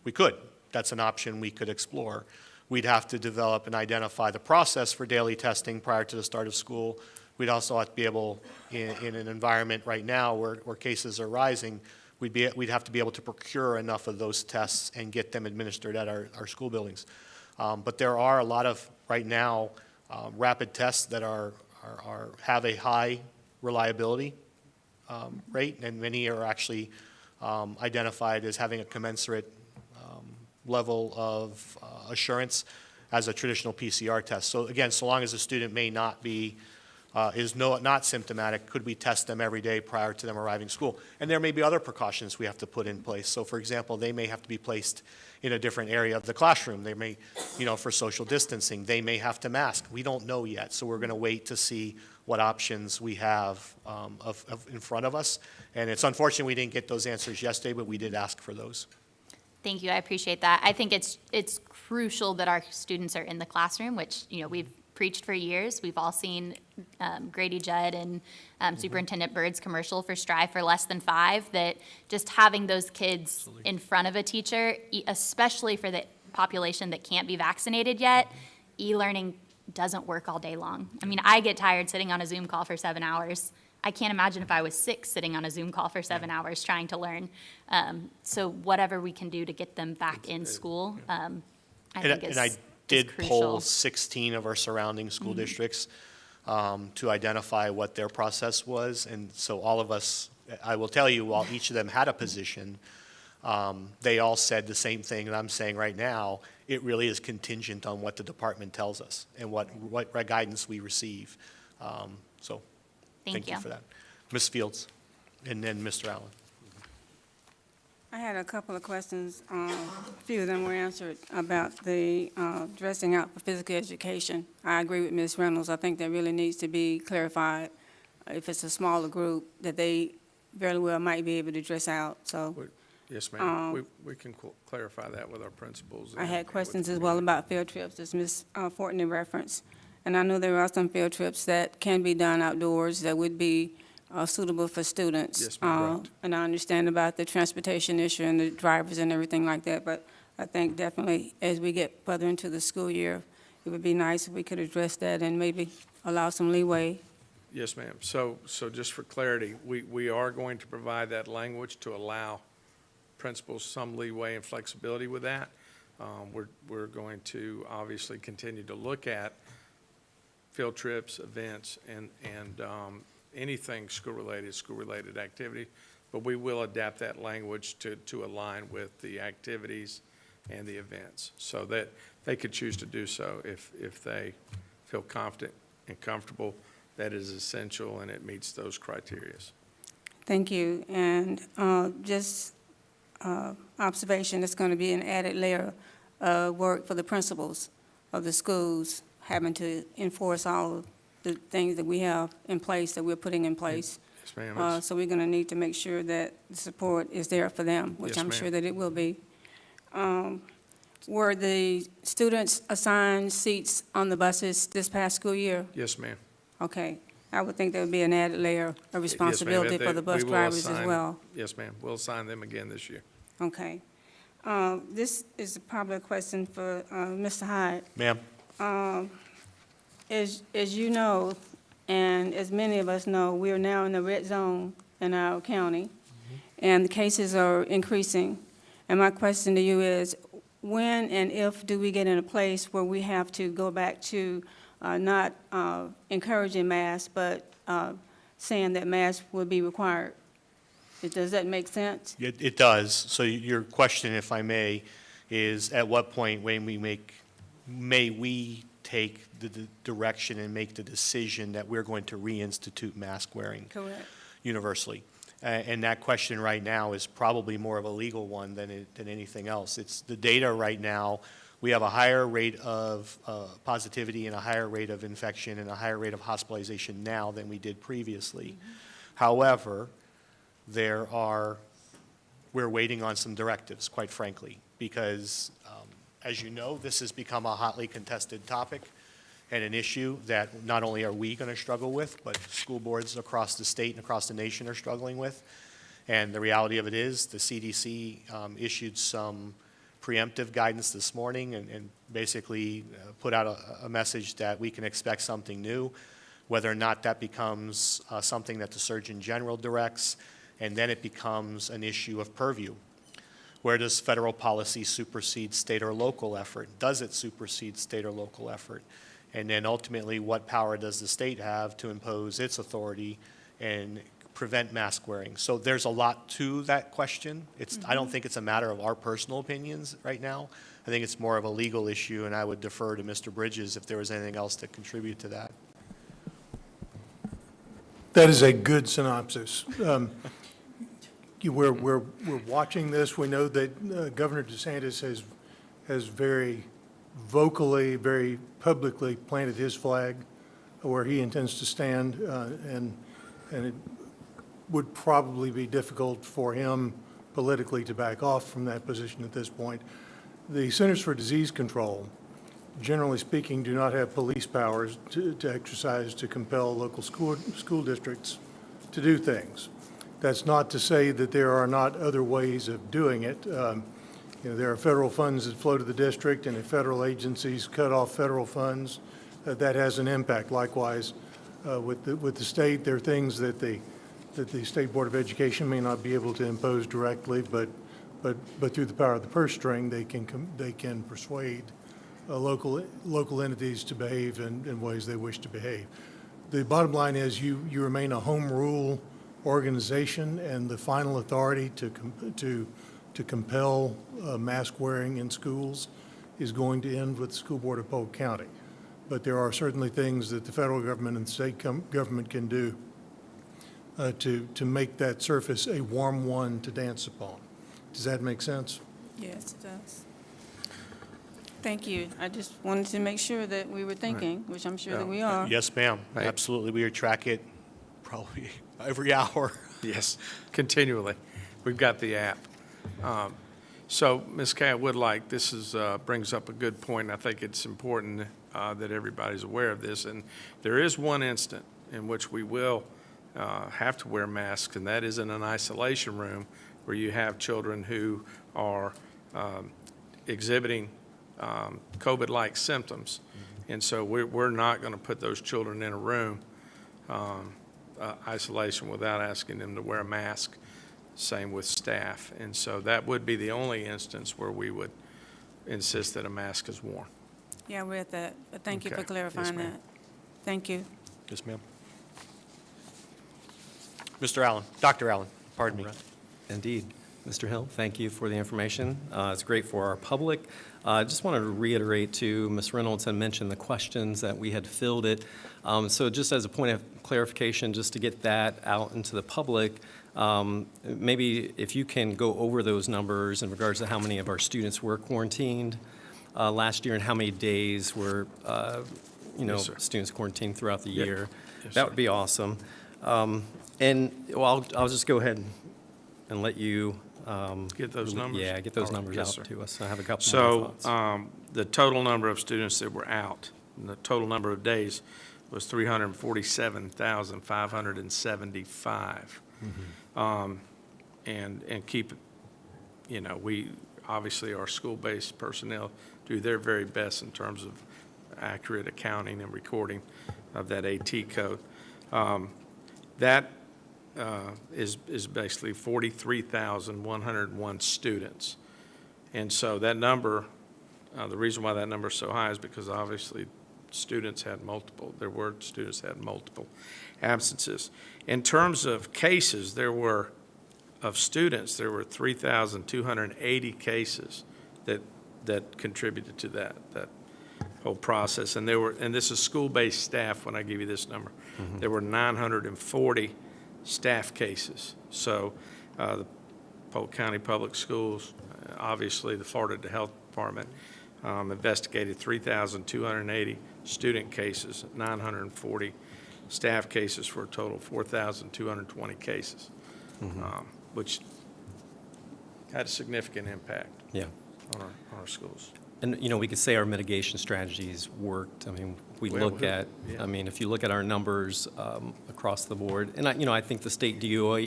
We could. That's an option we could explore. We'd have to develop and identify the process for daily testing prior to the start of school. We'd also have to be able, in an environment right now where cases are rising, we'd have to be able to procure enough of those tests and get them administered at our school buildings. But there are a lot of, right now, rapid tests that have a high reliability rate, and many are actually identified as having a commensurate level of assurance as a traditional PCR test. So again, so long as a student may not be not symptomatic, could we test them every day prior to them arriving to school? And there may be other precautions we have to put in place. So for example, they may have to be placed in a different area of the classroom. They may, for social distancing, they may have to mask. We don't know yet, so we're going to wait to see what options we have in front of us. And it's unfortunate we didn't get those answers yesterday, but we did ask for those. Thank you, I appreciate that. I think it's crucial that our students are in the classroom, which, we've preached for years. We've all seen Grady Judd and Superintendent Byrd's commercial for Strive for Less Than 5, that just having those kids in front of a teacher, especially for the population that can't be vaccinated yet, e-learning doesn't work all day long. I mean, I get tired sitting on a Zoom call for 7 hours. I can't imagine if I was 6 sitting on a Zoom call for 7 hours trying to learn. So whatever we can do to get them back in school, I think is crucial. Did poll 16 of our surrounding school districts to identify what their process was. And so all of us, I will tell you, while each of them had a position, they all said the same thing that I'm saying right now. It really is contingent on what the department tells us and what guidance we receive. So thank you for that. Ms. Fields, and then Mr. Allen. I had a couple of questions. A few of them were answered about the dressing out for physical education. I agree with Ms. Reynolds. I think that really needs to be clarified. If it's a smaller group, that they very well might be able to dress out. So, yes, ma'am. We can clarify that with our principals. I had questions as well about field trips, as Ms. Fortney referenced. And I know there are some field trips that can be done outdoors that would be suitable for students. Yes, ma'am, right. And I understand about the transportation issue and the drivers and everything like that, but I think definitely as we get further into the school year, it would be nice if we could address that and maybe allow some leeway. Yes, ma'am. So just for clarity, we are going to provide that language to allow principals some leeway and flexibility with that. We're going to obviously continue to look at field trips, events, and anything school-related activity, but we will adapt that language to align with the activities and the events, so that they could choose to do so if they feel confident and comfortable that is essential and it meets those criteria. Thank you. And just observation, it's going to be an added layer of work for the principals of the schools, having to enforce all of the things that we have in place, that we're putting in place. Yes, ma'am. So we're going to need to make sure that the support is there for them, which Yes, I'm ma'am. sure that it will be. Were the students assigned seats on the buses this past school year? Yes, ma'am. Okay. I would think there would be an added layer of responsibility for the bus drivers as well. Yes, ma'am. We'll assign them again this year. Okay. This is probably a question for Mr. Hyde. Ma'am? As you know, and as many of us know, we are now in the red zone in our county, and the cases are increasing. And my question to you is, when and if do we get in a place where we have to go back to not encouraging masks, but saying that masks will be required? Does that make sense? It does. So your question, if I may, is at what point may we take the direction and make the decision that we're going to reinstitute mask wearing Correct. universally? And that question right now is probably more of a legal one than anything else. It's the data right now. We have a higher rate of positivity and a higher rate of infection and a higher rate of hospitalization now than we did previously. However, we're waiting on some directives, quite frankly, because as you know, this has become a hotly contested topic and an issue that not only are we going to struggle with, but school boards across the state and across the nation are struggling with. And the reality of it is the CDC issued some preemptive guidance this morning and basically put out a message that we can expect something new, whether or not that becomes something that the Surgeon General directs, and then it becomes an issue of purview. Where does federal policy supersede state or local effort? Does it supersede state or local effort? And then ultimately, what power does the state have to impose its authority and prevent mask wearing? So there's a lot to that question. I don't think it's a matter of our personal opinions right now. I think it's more of a legal issue, and I would defer to Mr. Bridges if there was anything else to contribute to that. That is a good synopsis. We're watching this. We know that Governor DeSantis has very vocally, very publicly planted his flag where he intends to stand, and it would probably be difficult for him politically to back off from that position at this point. The Centers for Disease Control, generally speaking, do not have police powers to exercise to compel local school districts to do things. That's not to say that there are not other ways of doing it. There are federal funds that flow to the district, and if federal agencies cut off federal funds, that has an impact. Likewise, with the state, there are things that the State Board of Education may not be able to impose directly, but through the power of the purse string, they can persuade local entities to behave in ways they wish to behave. The bottom line is you remain a home rule organization, and the final authority to compel mask wearing in schools is going to end with the School Board of Polk County. But there are certainly things that the federal government and the state government can do to make that surface a warm one to dance upon. Does that make sense? Yes, it does. Thank you. I just wanted to make sure that we were thinking, which I'm sure that we are. Yes, ma'am. Right. Absolutely. We track it probably every hour. Yes, continually. We've got the app. So, Ms. Kay, I would like, this brings up a good point. I think it's important that everybody's aware of this. And there is one instant in which we will have to wear masks, and that is in an isolation room where you have children who are exhibiting COVID-like symptoms. And so we're not going to put those children in a room, isolation, without asking them to wear a mask. Same with staff. And so that would be the only instance where we would insist that a mask is worn. Yeah, we're at that, but thank you Okay. for clarifying Yes, ma'am. that. Thank you. Yes, ma'am. Mr. Allen, Dr. Allen, pardon me. Indeed. Mr. Hill, thank you for the information. It's great for our public. I just wanted to reiterate to Ms. Reynolds had mentioned the questions that we had filled it. So just as a point of clarification, just to get that out into the public, maybe if you can go over those numbers in regards to how many of our students were quarantined last year and how many days were, Yes, sir. students quarantined throughout the Yep. year. Yes, That sir. would be awesome. And, well, I'll just go ahead and let you. Get those numbers? Yeah, get those All right. numbers Yes, out sir. to us. I have a couple more So thoughts. the total number of students that were out, and the total number of days was 347,575. And keep, we, obviously, our school-based personnel do their very best in terms of accurate accounting and recording of that AT code. That is basically 43,101 students. And so that number, the reason why that number is so high is because obviously students had multiple absences. In terms of cases, there were 3,280 cases that contributed to that whole process. And this is school-based staff when I give you this number. There were 940 staff cases. So the Polk County Public Schools, obviously the Florida Health Department, investigated 3,280 student cases, 940 staff cases for a total of 4,220 cases, which had a significant impact Yeah. on our schools. And, we could say our mitigation strategies worked. I mean, if you look at our numbers across the board, and I think the state DOE,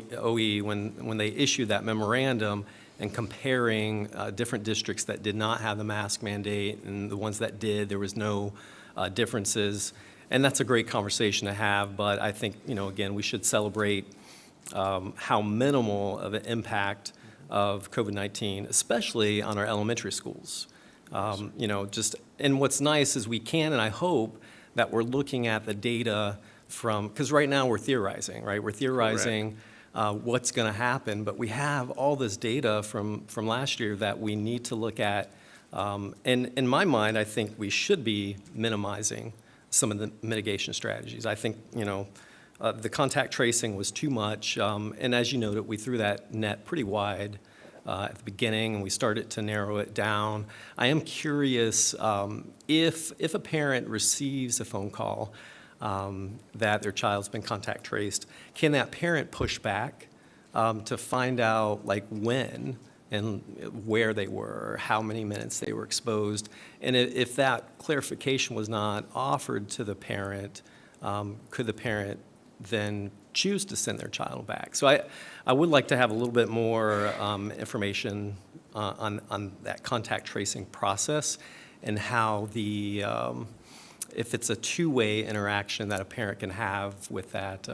when they issued that memorandum and comparing different districts that did not have the mask mandate and the ones that did, there was no differences. And that's a great conversation to have, but I think, again, we should celebrate how minimal of an impact of COVID-19, especially on our elementary schools. And what's nice is we can, and I hope that we're looking at the data because right now we're theorizing, right? We're theorizing what's going to happen, but we have all this data from last year that we need to look at. And in my mind, I think we should be minimizing some of the mitigation strategies. I think, the contact tracing was too much, and as you noted, we threw that net pretty wide at the beginning, and we started to narrow it down. I am curious if a parent receives a phone call that their child's been contact traced, can that parent push back to find out when and where they were, how many minutes they were exposed? And if that clarification was not offered to the parent, could the parent then choose to send their child back? So I would like to have a little bit more information on that contact tracing process and how if it's a two-way interaction that a parent can have with that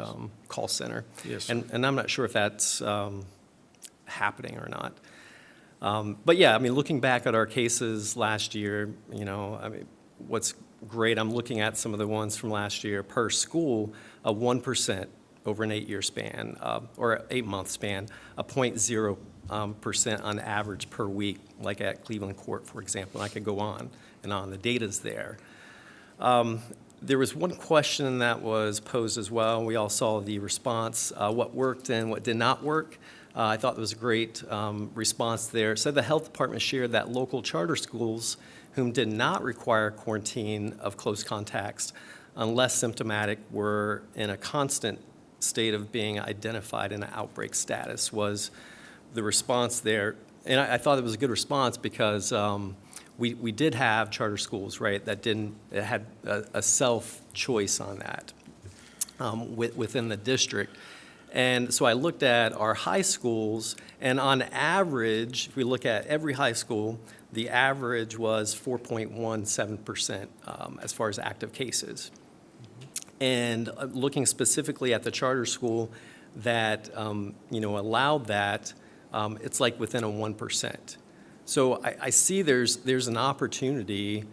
call center. Yes, sir. And I'm not sure if that's happening or not. But yeah, looking back at our cases last year, what's great, I'm looking at some of the ones from last year per school, 1% over an 8-year span, or 8-month span, 0.0% on average per week, like at Cleveland Court, for example. And I could go on and on. The data's there. There was one question that was posed as well. We all saw the response, what worked and what did not work. I thought there was a great response there. It said the health department shared that local charter schools whom did not require quarantine of close contacts unless symptomatic were in a constant state of being identified in an outbreak status was the response there. And I thought it was a good response because we did have charter schools, right, that had a self-choice on that within the district. And so I looked at our high schools, and on average, if we look at every high school, the average was 4.17% as far as active cases. And looking specifically at the charter school that, allowed that, it's like within a 1%. So I see there's an opportunity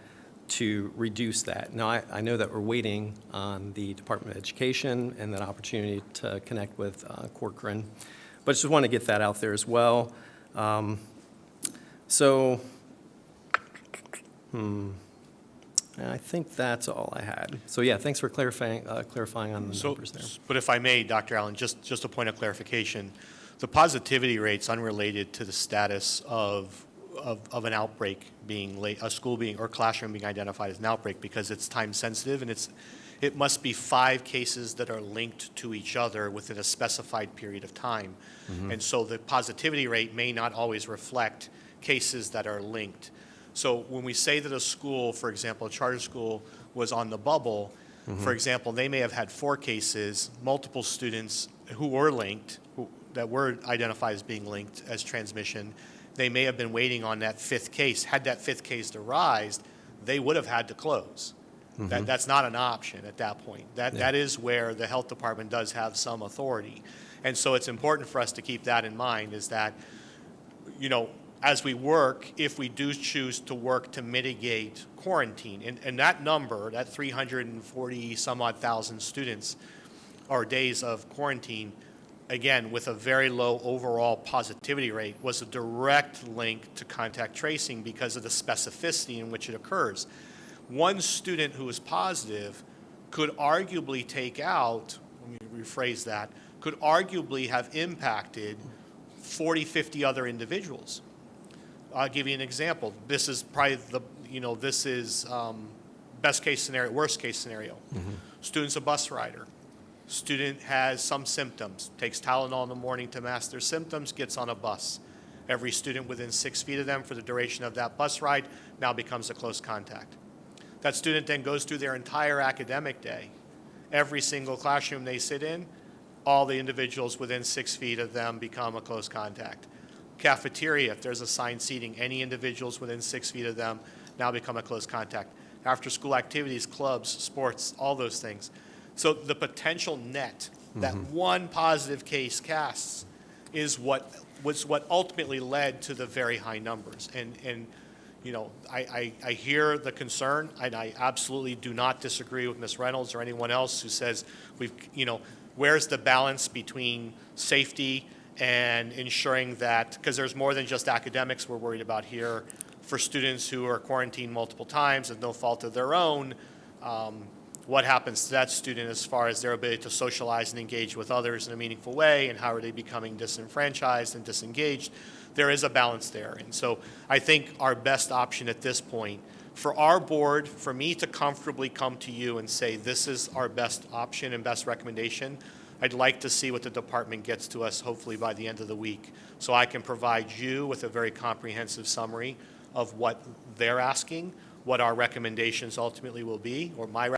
to reduce that. Now, I know that we're waiting on the Department of Education and that opportunity to connect with Corcoran, but I just want to get that out there as well. I think that's all I had. So yeah, thanks for clarifying on the numbers there. But if I may, Dr. Allen, just a point of clarification. The positivity rate's unrelated to the status of an outbreak being a school being or classroom being identified as an outbreak, because it's time sensitive, and it must be 5 cases that are linked to each other within a specified period of time. And so the positivity rate may not always reflect cases that are linked. So when we say that a school, for example, a charter school, was on the bubble, for example, they may have had 4 cases, multiple students who were linked, that were identified as being linked as transmission. They may have been waiting on that 5th case. Had that 5th case arisen, they would have had to close. That's not an option at that point. That is where the health department does have some authority. And so it's important for us to keep that in mind, is that, as we work, if we do choose to work to mitigate quarantine, and that number, that 340 some odd thousand students or days of quarantine, again, with a very low overall positivity rate, was a direct link to contact tracing because of the specificity in which it occurs. One student who is positive could arguably take out, let me rephrase that, could arguably have impacted 40, 50 other individuals. I'll give you an example. This is probably this is best case scenario, worst case scenario. Student's a bus rider. Student has some symptoms, takes Tylenol in the morning to mask their symptoms, gets on a bus. Every student within 6 feet of them for the duration of that bus ride now becomes a close contact. That student then goes through their entire academic day. Every single classroom they sit in, all the individuals within 6 feet of them become a close contact. Cafeteria, if there's assigned seating, any individuals within 6 feet of them now become a close contact. After school activities, clubs, sports, all those things. So the potential net that one positive case casts is what ultimately led to the very high numbers. And I hear the concern, and I absolutely do not disagree with Ms. Reynolds or anyone else who says where's the balance between safety and ensuring that, because there's more than just academics we're worried about here. For students who are quarantined multiple times at no fault of their own, what happens to that student as far as their ability to socialize and engage with others in a meaningful way, and how are they becoming disenfranchised and disengaged? There is a balance there. And so I think our best option at this point, for our board, for me to comfortably come to you and say this is our best option and best recommendation, I'd like to see what the department gets to us hopefully by the end of the week, so I can provide you with a very comprehensive summary of what they're asking, what our recommendations ultimately will be, or my